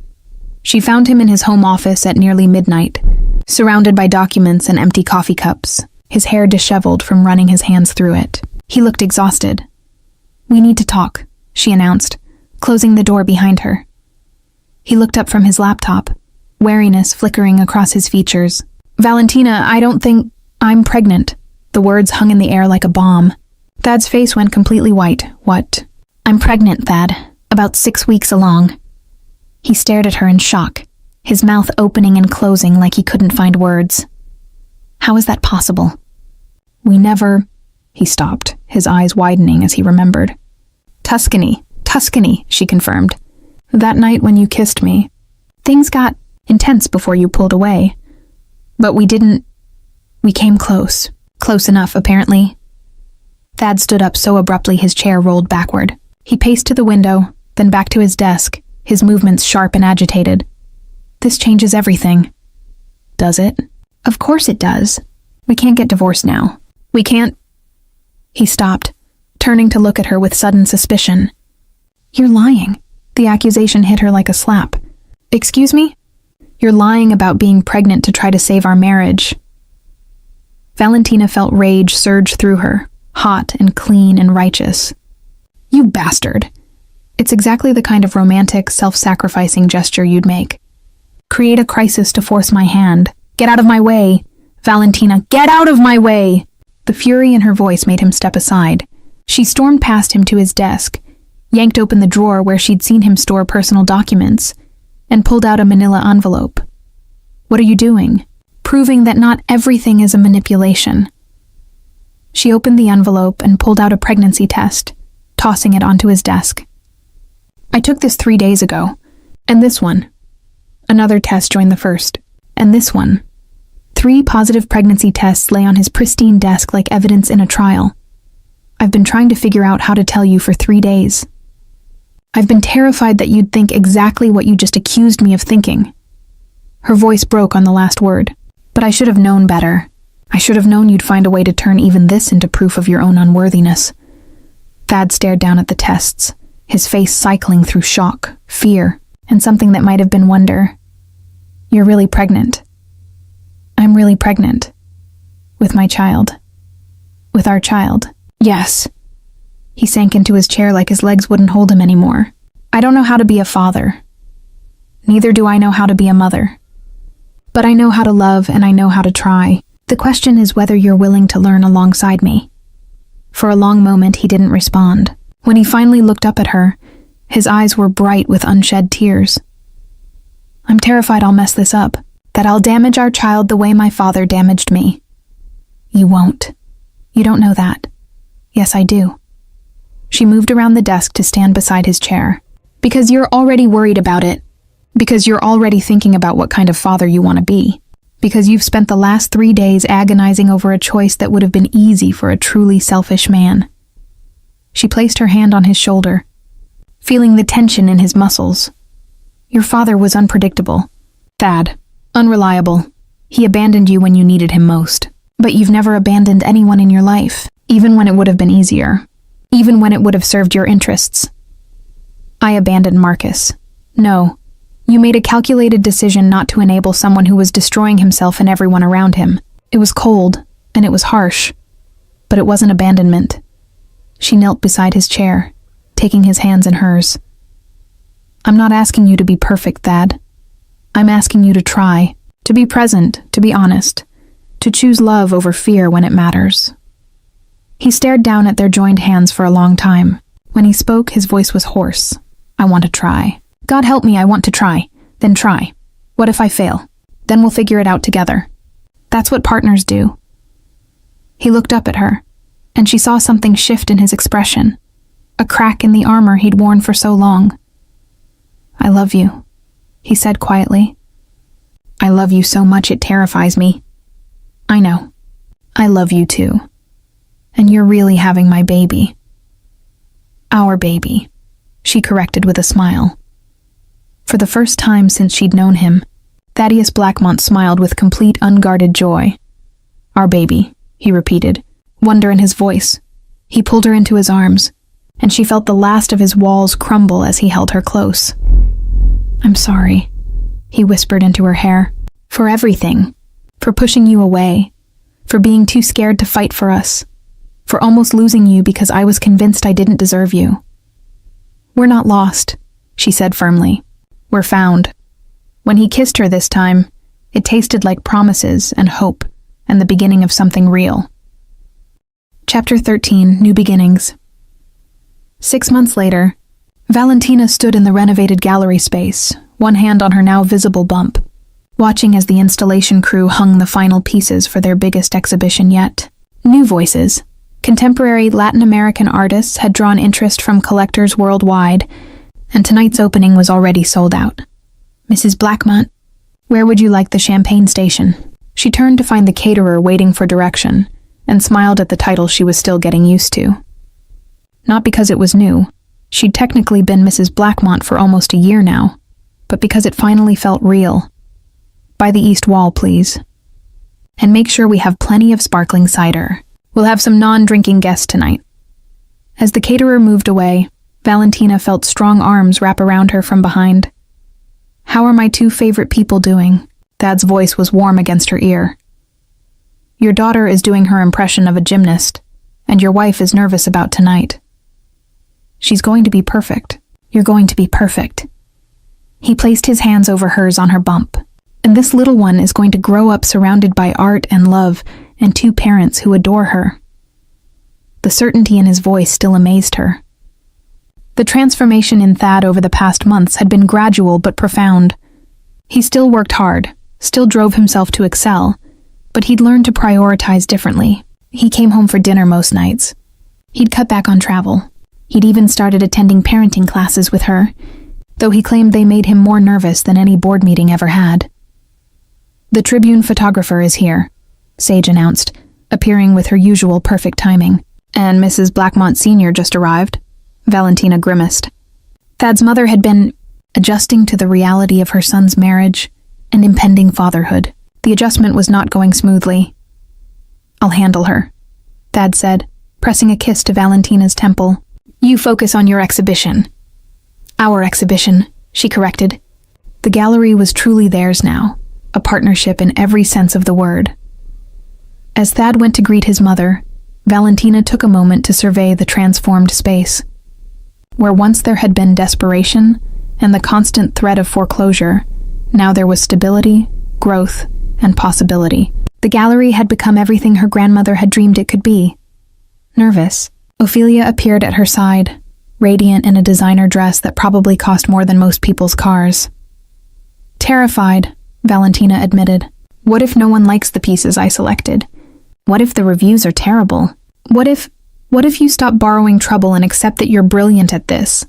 Speaker 1: She found him in his home office at nearly midnight, surrounded by documents and empty coffee cups, his hair disheveled from running his hands through it. He looked exhausted. "We need to talk," she announced, closing the door behind her. He looked up from his laptop, wariness flickering across his features. "Valentina, I don't think I'm pregnant." The words hung in the air like a bomb. Thad's face went completely white. "What?" "I'm pregnant, Thad. About 6 weeks along." He stared at her in shock, his mouth opening and closing like he couldn't find words. "How is that possible?" "We never—" He stopped, his eyes widening as he remembered. Tuscany, she confirmed. "That night when you kissed me. Things got intense before you pulled away. But we came close. Close enough, apparently." Thad stood up so abruptly his chair rolled backward. He paced to the window, then back to his desk, his movements sharp and agitated. "This changes everything." "Does it?" "Of course it does. We can't get divorced now. We can't—" He stopped, turning to look at her with sudden suspicion. "You're lying." The accusation hit her like a slap. "Excuse me? You're lying about being pregnant to try to save our marriage." Valentina felt rage surge through her, hot and clean and righteous. "You bastard." It's exactly the kind of romantic, self-sacrificing gesture you'd make. "Create a crisis to force my hand. Get out of my way. Valentina, get out of my way!" The fury in her voice made him step aside. She stormed past him to his desk, yanked open the drawer where she'd seen him store personal documents, and pulled out a manila envelope. "What are you doing?" "Proving that not everything is a manipulation." She opened the envelope and pulled out a pregnancy test, tossing it onto his desk. "I took this 3 days ago. And this one." Another test joined the first. "And this one." 3 positive pregnancy tests lay on his pristine desk like evidence in a trial. "I've been trying to figure out how to tell you for 3 days. I've been terrified that you'd think exactly what you just accused me of thinking." Her voice broke on the last word. "But I should have known better. I should have known you'd find a way to turn even this into proof of your own unworthiness." Thad stared down at the tests, his face cycling through shock, fear, and something that might have been wonder. "You're really pregnant." "I'm really pregnant. With my child. With our child." "Yes." He sank into his chair like his legs wouldn't hold him anymore. "I don't know how to be a father. Neither do I know how to be a mother. But I know how to love and I know how to try. The question is whether you're willing to learn alongside me." For a long moment he didn't respond. When he finally looked up at her, his eyes were bright with unshed tears. "I'm terrified I'll mess this up, that I'll damage our child the way my father damaged me." "You won't. You don't know that." "Yes, I do." She moved around the desk to stand beside his chair. "Because you're already worried about it. Because you're already thinking about what kind of father you want to be. Because you've spent the last 3 days agonizing over a choice that would have been easy for a truly selfish man." She placed her hand on his shoulder, feeling the tension in his muscles. "Your father was unpredictable, Thad. Unreliable. He abandoned you when you needed him most. But you've never abandoned anyone in your life, even when it would have been easier. Even when it would have served your interests." "I abandoned Marcus. No. You made a calculated decision not to enable someone who was destroying himself and everyone around him. It was cold, and it was harsh. But it wasn't abandonment." She knelt beside his chair, taking his hands in hers. "I'm not asking you to be perfect, Thad. I'm asking you to try, to be present, to be honest, to choose love over fear when it matters." He stared down at their joined hands for a long time. When he spoke, his voice was hoarse. "I want to try. God help me, I want to try. Then try. What if I fail? Then we'll figure it out together. That's what partners do." He looked up at her, and she saw something shift in his expression, a crack in the armor he'd worn for so long. "I love you," he said quietly. "I love you so much it terrifies me." "I know. I love you too. And you're really having my baby." Our baby, she corrected with a smile. For the first time since she'd known him, Thaddeus Blackmont smiled with complete unguarded joy. Our baby, he repeated, wonder in his voice. He pulled her into his arms, and she felt the last of his walls crumble as he held her close. I'm sorry, he whispered into her hair, for everything, for pushing you away, for being too scared to fight for us, for almost losing you because I was convinced I didn't deserve you. We're not lost, she said firmly. We're found. When he kissed her this time, it tasted like promises and hope and the beginning of something real. Chapter 13, New Beginnings. 6 months later, Valentina stood in the renovated gallery space, one hand on her now visible bump, watching as the installation crew hung the final pieces for their biggest exhibition yet. New voices, contemporary Latin American artists had drawn interest from collectors worldwide, and tonight's opening was already sold out. Mrs. Blackmont, where would you like the champagne station? She turned to find the caterer waiting for direction, and smiled at the title she was still getting used to. Not because it was new. She'd technically been Mrs. Blackmont for almost a year now, but because it finally felt real. By the east wall, please. And make sure we have plenty of sparkling cider. We'll have some non-drinking guests tonight. As the caterer moved away, Valentina felt strong arms wrap around her from behind. How are my two favorite people doing? Thad's voice was warm against her ear. Your daughter is doing her impression of a gymnast, and your wife is nervous about tonight. She's going to be perfect. You're going to be perfect. He placed his hands over hers on her bump, and this little one is going to grow up surrounded by art and love and two parents who adore her. The certainty in his voice still amazed her. The transformation in Thad over the past months had been gradual but profound. He still worked hard, still drove himself to excel, but he'd learned to prioritize differently. He came home for dinner most nights. He'd cut back on travel. He'd even started attending parenting classes with her, though he claimed they made him more nervous than any board meeting ever had. The Tribune photographer is here, Sage announced, appearing with her usual perfect timing. And Mrs. Blackmont Sr. just arrived. Valentina grimaced. Thad's mother had been adjusting to the reality of her son's marriage and impending fatherhood. The adjustment was not going smoothly. I'll handle her, Thad said, pressing a kiss to Valentina's temple. You focus on your exhibition. Our exhibition, she corrected. The gallery was truly theirs now, a partnership in every sense of the word. As Thad went to greet his mother, Valentina took a moment to survey the transformed space. Where once there had been desperation and the constant threat of foreclosure, now there was stability, growth, and possibility. The gallery had become everything her grandmother had dreamed it could be. Nervous, Ophelia appeared at her side, radiant in a designer dress that probably cost more than most people's cars. Terrified, Valentina admitted. What if no one likes the pieces I selected? What if the reviews are terrible? What if you stop borrowing trouble and accept that you're brilliant at this?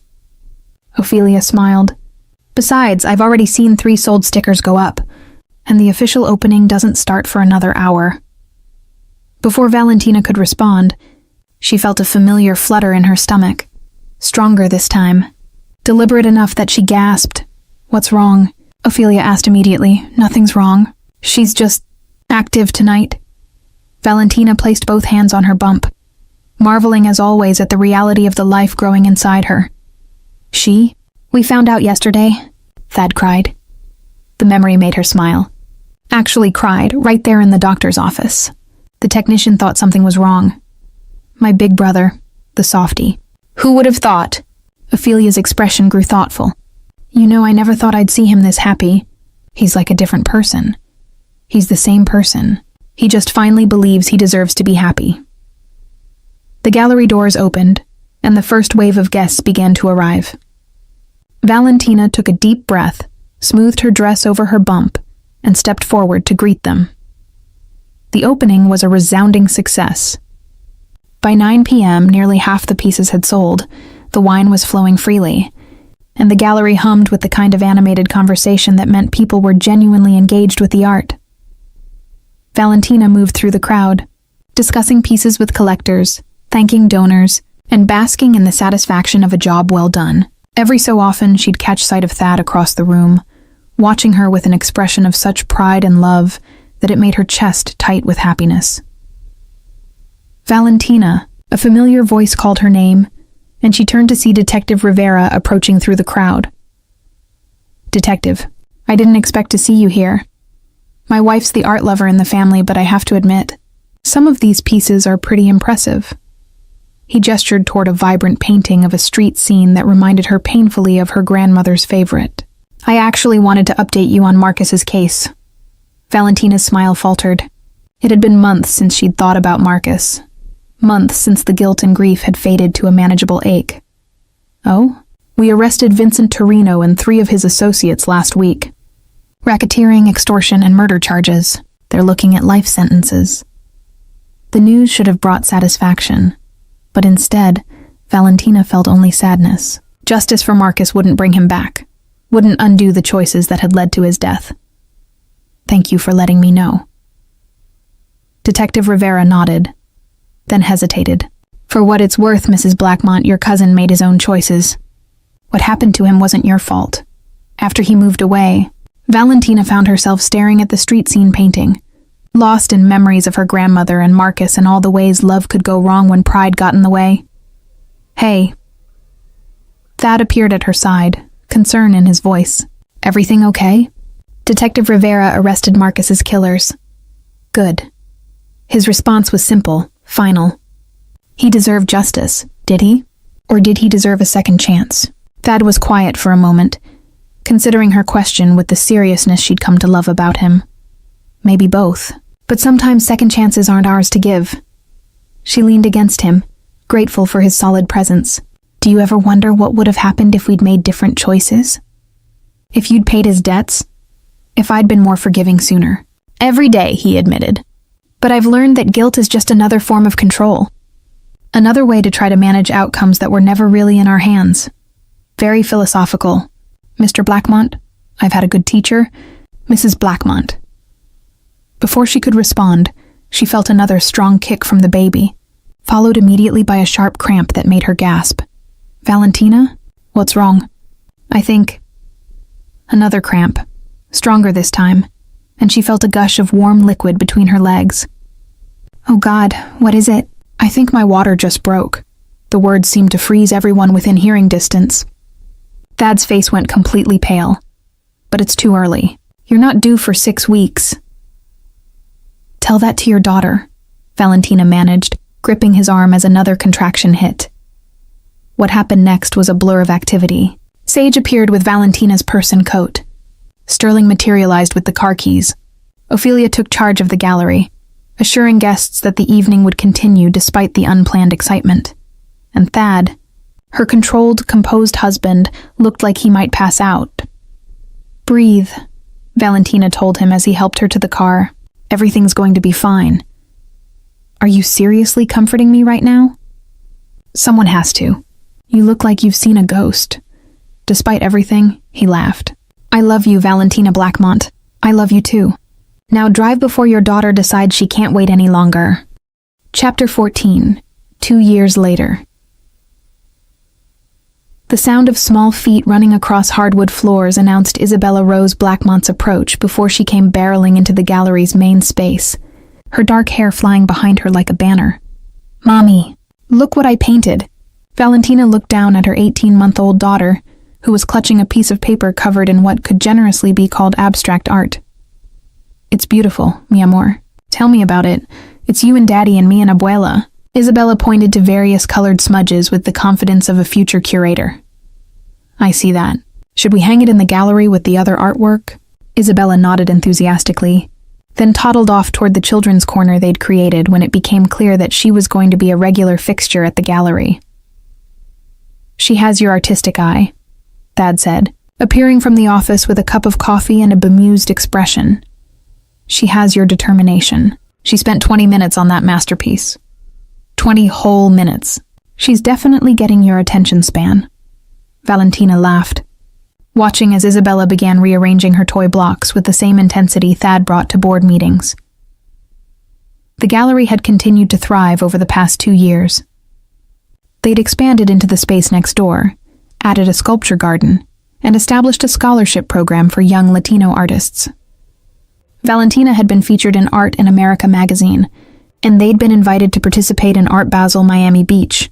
Speaker 1: Ophelia smiled. Besides, I've already seen 3 sold stickers go up, and the official opening doesn't start for another hour. Before Valentina could respond, she felt a familiar flutter in her stomach. Stronger this time. Deliberate enough that she gasped. What's wrong? Ophelia asked immediately. Nothing's wrong. She's just active tonight. Valentina placed both hands on her bump, marveling as always at the reality of the life growing inside her. She? We found out yesterday, Thad cried. The memory made her smile. Actually cried, right there in the doctor's office. The technician thought something was wrong. My big brother, the softie. Who would have thought? Ophelia's expression grew thoughtful. You know, I never thought I'd see him this happy. He's like a different person. He's the same person. He just finally believes he deserves to be happy. The gallery doors opened, and the first wave of guests began to arrive. Valentina took a deep breath, smoothed her dress over her bump, and stepped forward to greet them. The opening was a resounding success. By 9 p.m., nearly half the pieces had sold, the wine was flowing freely, and the gallery hummed with the kind of animated conversation that meant people were genuinely engaged with the art. Valentina moved through the crowd, discussing pieces with collectors, thanking donors, and basking in the satisfaction of a job well done. Every so often, she'd catch sight of Thad across the room, watching her with an expression of such pride and love that it made her chest tight with happiness. Valentina, a familiar voice called her name, and she turned to see Detective Rivera approaching through the crowd. "Detective, I didn't expect to see you here. My wife's the art lover in the family, but I have to admit, some of these pieces are pretty impressive." He gestured toward a vibrant painting of a street scene that reminded her painfully of her grandmother's favorite. "I actually wanted to update you on Marcus's case." Valentina's smile faltered. It had been months since she'd thought about Marcus. Months since the guilt and grief had faded to a manageable ache. "Oh? We arrested Vincent Torino and 3 of his associates last week. Racketeering, extortion, and murder charges. They're looking at life sentences." The news should have brought satisfaction, but instead, Valentina felt only sadness. Justice for Marcus wouldn't bring him back, wouldn't undo the choices that had led to his death. "Thank you for letting me know." Detective Rivera nodded, then hesitated. "For what it's worth, Mrs. Blackmont, your cousin made his own choices. What happened to him wasn't your fault. After he moved away, Valentina found herself staring at the street scene painting, lost in memories of her grandmother and Marcus and all the ways love could go wrong when pride got in the way. "Hey." Thad appeared at her side, concern in his voice. "Everything okay?" Detective Rivera arrested Marcus's killers. "Good." His response was simple, final. He deserved justice, did he? Or did he deserve a second chance? Thad was quiet for a moment, considering her question with the seriousness she'd come to love about him. Maybe both. But sometimes second chances aren't ours to give. She leaned against him, grateful for his solid presence. "Do you ever wonder what would have happened if we'd made different choices? If you'd paid his debts? If I'd been more forgiving sooner?" "Every day," he admitted. "But I've learned that guilt is just another form of control. Another way to try to manage outcomes that were never really in our hands." Very philosophical. "Mr. Blackmont, I've had a good teacher. Mrs. Blackmont." Before she could respond, she felt another strong kick from the baby, followed immediately by a sharp cramp that made her gasp. "Valentina? What's wrong?" "I think..." Another cramp, stronger this time, and she felt a gush of warm liquid between her legs. "Oh God, what is it?" "I think my water just broke." The words seemed to freeze everyone within hearing distance. Thad's face went completely pale. "But it's too early. You're not due for 6 weeks. "Tell that to your daughter," Valentina managed, gripping his arm as another contraction hit. What happened next was a blur of activity. Sage appeared with Valentina's purse and coat. Sterling materialized with the car keys. Ophelia took charge of the gallery, assuring guests that the evening would continue despite the unplanned excitement. And Thad, her controlled, composed husband, looked like he might pass out. "Breathe," Valentina told him as he helped her to the car. "Everything's going to be fine." "Are you seriously comforting me right now?" "Someone has to. You look like you've seen a ghost." Despite everything, he laughed. "I love you, Valentina Blackmont. I love you too. Now drive before your daughter decides she can't wait any longer." Chapter 14. 2 years later. The sound of small feet running across hardwood floors announced Isabella Rose Blackmont's approach before she came barreling into the gallery's main space, her dark hair flying behind her like a banner. "Mommy, look what I painted." Valentina looked down at her 18-month-old daughter, who was clutching a piece of paper covered in what could generously be called abstract art. "It's beautiful, mi amor. Tell me about it. It's you and Daddy and me and Abuela." Isabella pointed to various colored smudges with the confidence of a future curator. "I see that. Should we hang it in the gallery with the other artwork?" Isabella nodded enthusiastically, then toddled off toward the children's corner they'd created when it became clear that she was going to be a regular fixture at the gallery. "She has your artistic eye," Thad said, appearing from the office with a cup of coffee and a bemused expression. "She has your determination. She spent 20 minutes on that masterpiece. 20 whole minutes. She's definitely getting your attention span." Valentina laughed, watching as Isabella began rearranging her toy blocks with the same intensity Thad brought to board meetings. The gallery had continued to thrive over the past 2 years. They'd expanded into the space next door, added a sculpture garden, and established a scholarship program for young Latino artists. Valentina had been featured in Art in America magazine, and they'd been invited to participate in Art Basel Miami Beach.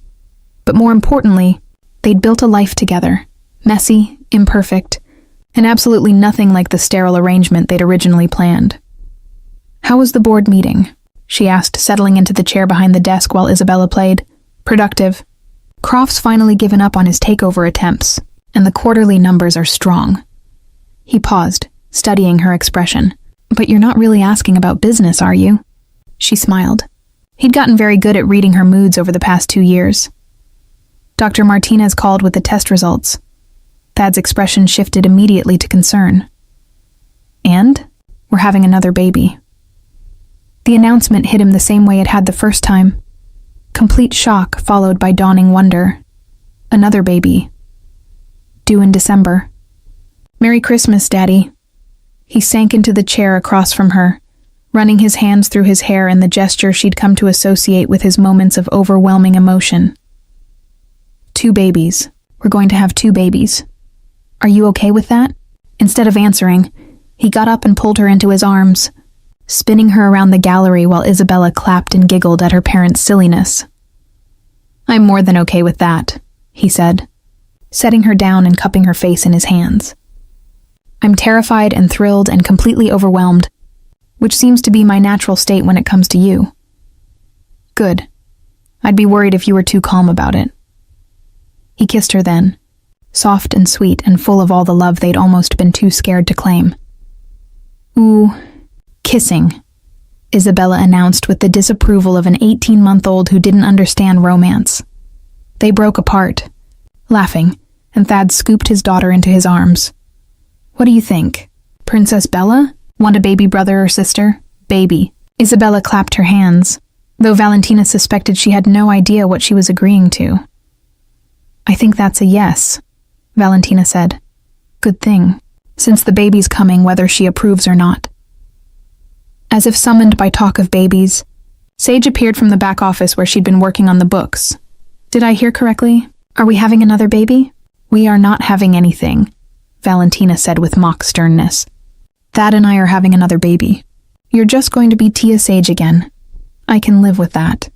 Speaker 1: But more importantly, they'd built a life together, messy, imperfect, and absolutely nothing like the sterile arrangement they'd originally planned. "How was the board meeting?" she asked, settling into the chair behind the desk while Isabella played. "Productive. Croft's finally given up on his takeover attempts, and the quarterly numbers are strong." He paused, studying her expression. "But you're not really asking about business, are you?" She smiled. He'd gotten very good at reading her moods over the past 2 years. Dr. Martinez called with the test results. Thad's expression shifted immediately to concern. "And? We're having another baby." The announcement hit him the same way it had the first time. Complete shock followed by dawning wonder. Another baby. Due in December. "Merry Christmas, Daddy." He sank into the chair across from her, running his hands through his hair in the gesture she'd come to associate with his moments of overwhelming emotion. "2 babies. We're going to have 2 babies. Are you okay with that?" Instead of answering, he got up and pulled her into his arms, spinning her around the gallery while Isabella clapped and giggled at her parents' silliness. "I'm more than okay with that," he said, setting her down and cupping her face in his hands. "I'm terrified and thrilled and completely overwhelmed, which seems to be my natural state when it comes to you." "Good. I'd be worried if you were too calm about it." He kissed her then, soft and sweet and full of all the love they'd almost been too scared to claim. "Ooh, kissing," Isabella announced with the disapproval of an 18-month-old who didn't understand romance. They broke apart, laughing, and Thad scooped his daughter into his arms. "What do you think? Princess Bella? Want a baby brother or sister?" "Baby." Isabella clapped her hands, though Valentina suspected she had no idea what she was agreeing to. "I think that's a yes," Valentina said. "Good thing, since the baby's coming whether she approves or not." As if summoned by talk of babies, Sage appeared from the back office where she'd been working on the books. "Did I hear correctly? Are we having another baby?" "We are not having anything," Valentina said with mock sternness. "Thad and I are having another baby. You're just going to be Tia Sage again. I can live with that."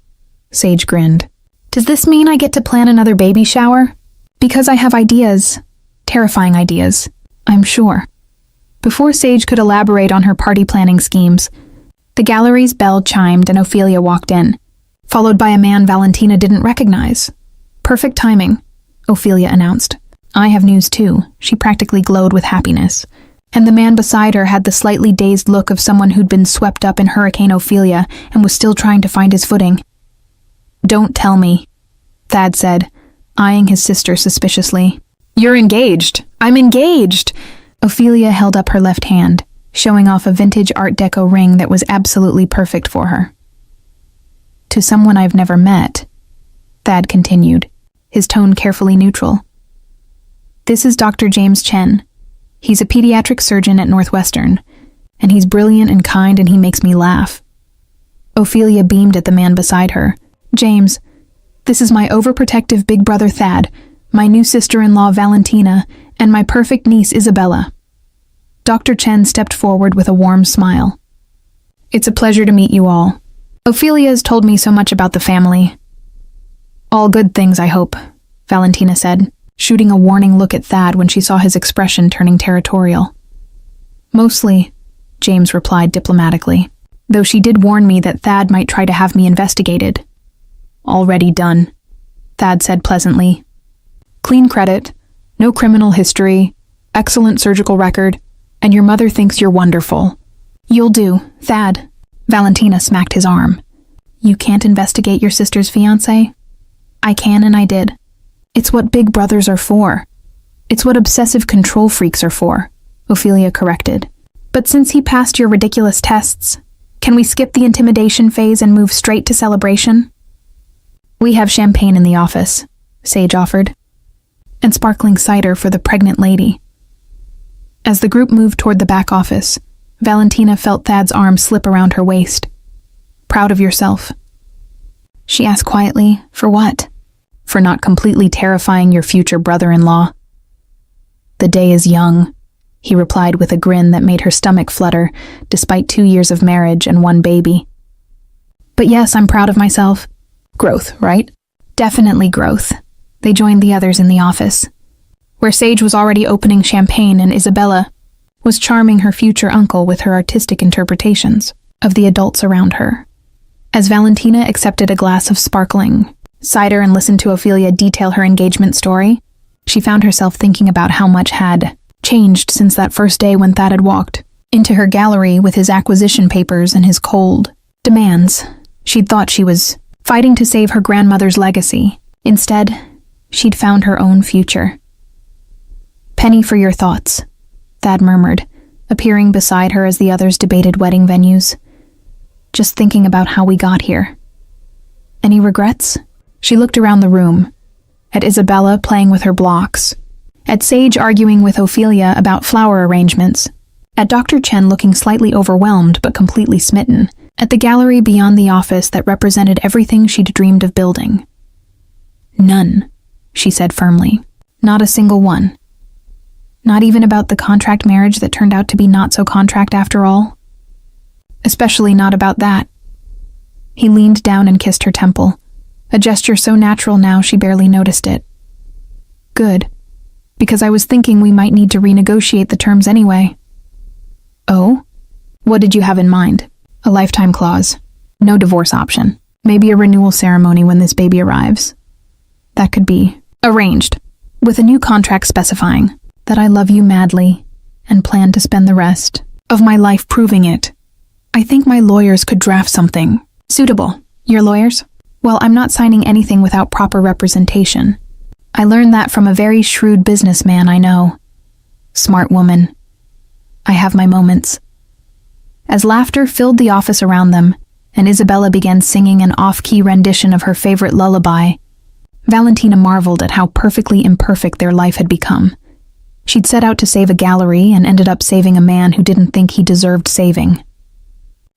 Speaker 1: Sage grinned. "Does this mean I get to plan another baby shower? Because I have ideas. Terrifying ideas, I'm sure." Before Sage could elaborate on her party planning schemes, the gallery's bell chimed and Ophelia walked in, followed by a man Valentina didn't recognize. "Perfect timing," Ophelia announced. "I have news too." She practically glowed with happiness, and the man beside her had the slightly dazed look of someone who'd been swept up in Hurricane Ophelia and was still trying to find his footing. "Don't tell me," Thad said, eyeing his sister suspiciously. "You're engaged." "I'm engaged!" Ophelia held up her left hand, showing off a vintage Art Deco ring that was absolutely perfect for her. "To someone I've never met," Thad continued, his tone carefully neutral. "This is Dr. James Chen. He's a pediatric surgeon at Northwestern, and he's brilliant and kind and he makes me laugh." Ophelia beamed at the man beside her. "James, this is my overprotective big brother Thad, my new sister-in-law Valentina, and my perfect niece Isabella." Dr. Chen stepped forward with a warm smile. "It's a pleasure to meet you all. Ophelia has told me so much about the family." "All good things, I hope," Valentina said, shooting a warning look at Thad when she saw his expression turning territorial. "Mostly," James replied diplomatically, though she did warn me that Thad might try to have me investigated. "Already done," Thad said pleasantly. "Clean credit, no criminal history, excellent surgical record, and your mother thinks you're wonderful." "You'll do, Thad." Valentina smacked his arm. "You can't investigate your sister's fiancé?" "I can and I did. It's what big brothers are for. It's what obsessive control freaks are for," Ophelia corrected. "But since he passed your ridiculous tests, can we skip the intimidation phase and move straight to celebration?" "We have champagne in the office," Sage offered, "and sparkling cider for the pregnant lady." As the group moved toward the back office, Valentina felt Thad's arm slip around her waist. "Proud of yourself?" She asked quietly, "For what?" for not completely terrifying your future brother-in-law. The day is young, he replied with a grin that made her stomach flutter, despite 2 years of marriage and 1 baby. But yes, I'm proud of myself. Growth, right? Definitely growth. They joined the others in the office, where Sage was already opening champagne and Isabella was charming her future uncle with her artistic interpretations of the adults around her. As Valentina accepted a glass of sparkling cider and listened to Ophelia detail her engagement story, she found herself thinking about how much had changed since that first day when Thad had walked into her gallery with his acquisition papers and his cold demands. She'd thought she was fighting to save her grandmother's legacy. Instead, she'd found her own future. "Penny for your thoughts," Thad murmured, appearing beside her as the others debated wedding venues. "Just thinking about how we got here. Any regrets?" She looked around the room, at Isabella playing with her blocks, at Sage arguing with Ophelia about flower arrangements, at Dr. Chen looking slightly overwhelmed but completely smitten, at the gallery beyond the office that represented everything she'd dreamed of building. "None," she said firmly. "Not a single one. Not even about the contract marriage that turned out to be not so contract after all. Especially not about that." He leaned down and kissed her temple, a gesture so natural now she barely noticed it. "Good, because I was thinking we might need to renegotiate the terms anyway." "Oh? What did you have in mind?" "A lifetime clause. No divorce option. Maybe a renewal ceremony when this baby arrives. That could be arranged, with a new contract specifying that I love you madly and plan to spend the rest of my life proving it. I think my lawyers could draft something suitable." "Your lawyers?" "Well, I'm not signing anything without proper representation. I learned that from a very shrewd businessman I know. Smart woman. I have my moments." As laughter filled the office around them, and Isabella began singing an off-key rendition of her favorite lullaby, Valentina marveled at how perfectly imperfect their life had become. She'd set out to save a gallery and ended up saving a man who didn't think he deserved saving.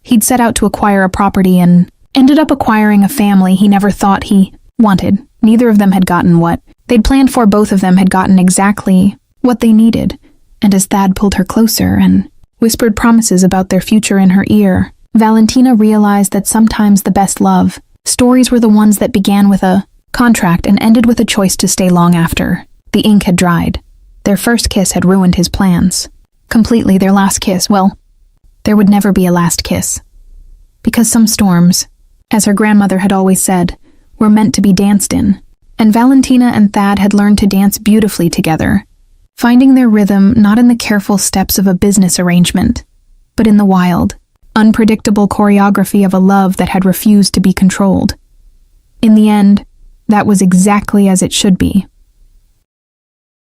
Speaker 1: He'd set out to acquire a property and ended up acquiring a family he never thought he wanted. Neither of them had gotten what they'd planned for. Both of them had gotten exactly what they needed. And as Thad pulled her closer and whispered promises about their future in her ear, Valentina realized that sometimes the best love stories were the ones that began with a contract and ended with a choice to stay long after the ink had dried. Their first kiss had ruined his plans. Completely. Their last kiss, well, there would never be a last kiss. Because some storms, as her grandmother had always said, were meant to be danced in. And Valentina and Thad had learned to dance beautifully together, finding their rhythm not in the careful steps of a business arrangement, but in the wild, unpredictable choreography of a love that had refused to be controlled. In the end, that was exactly as it should be.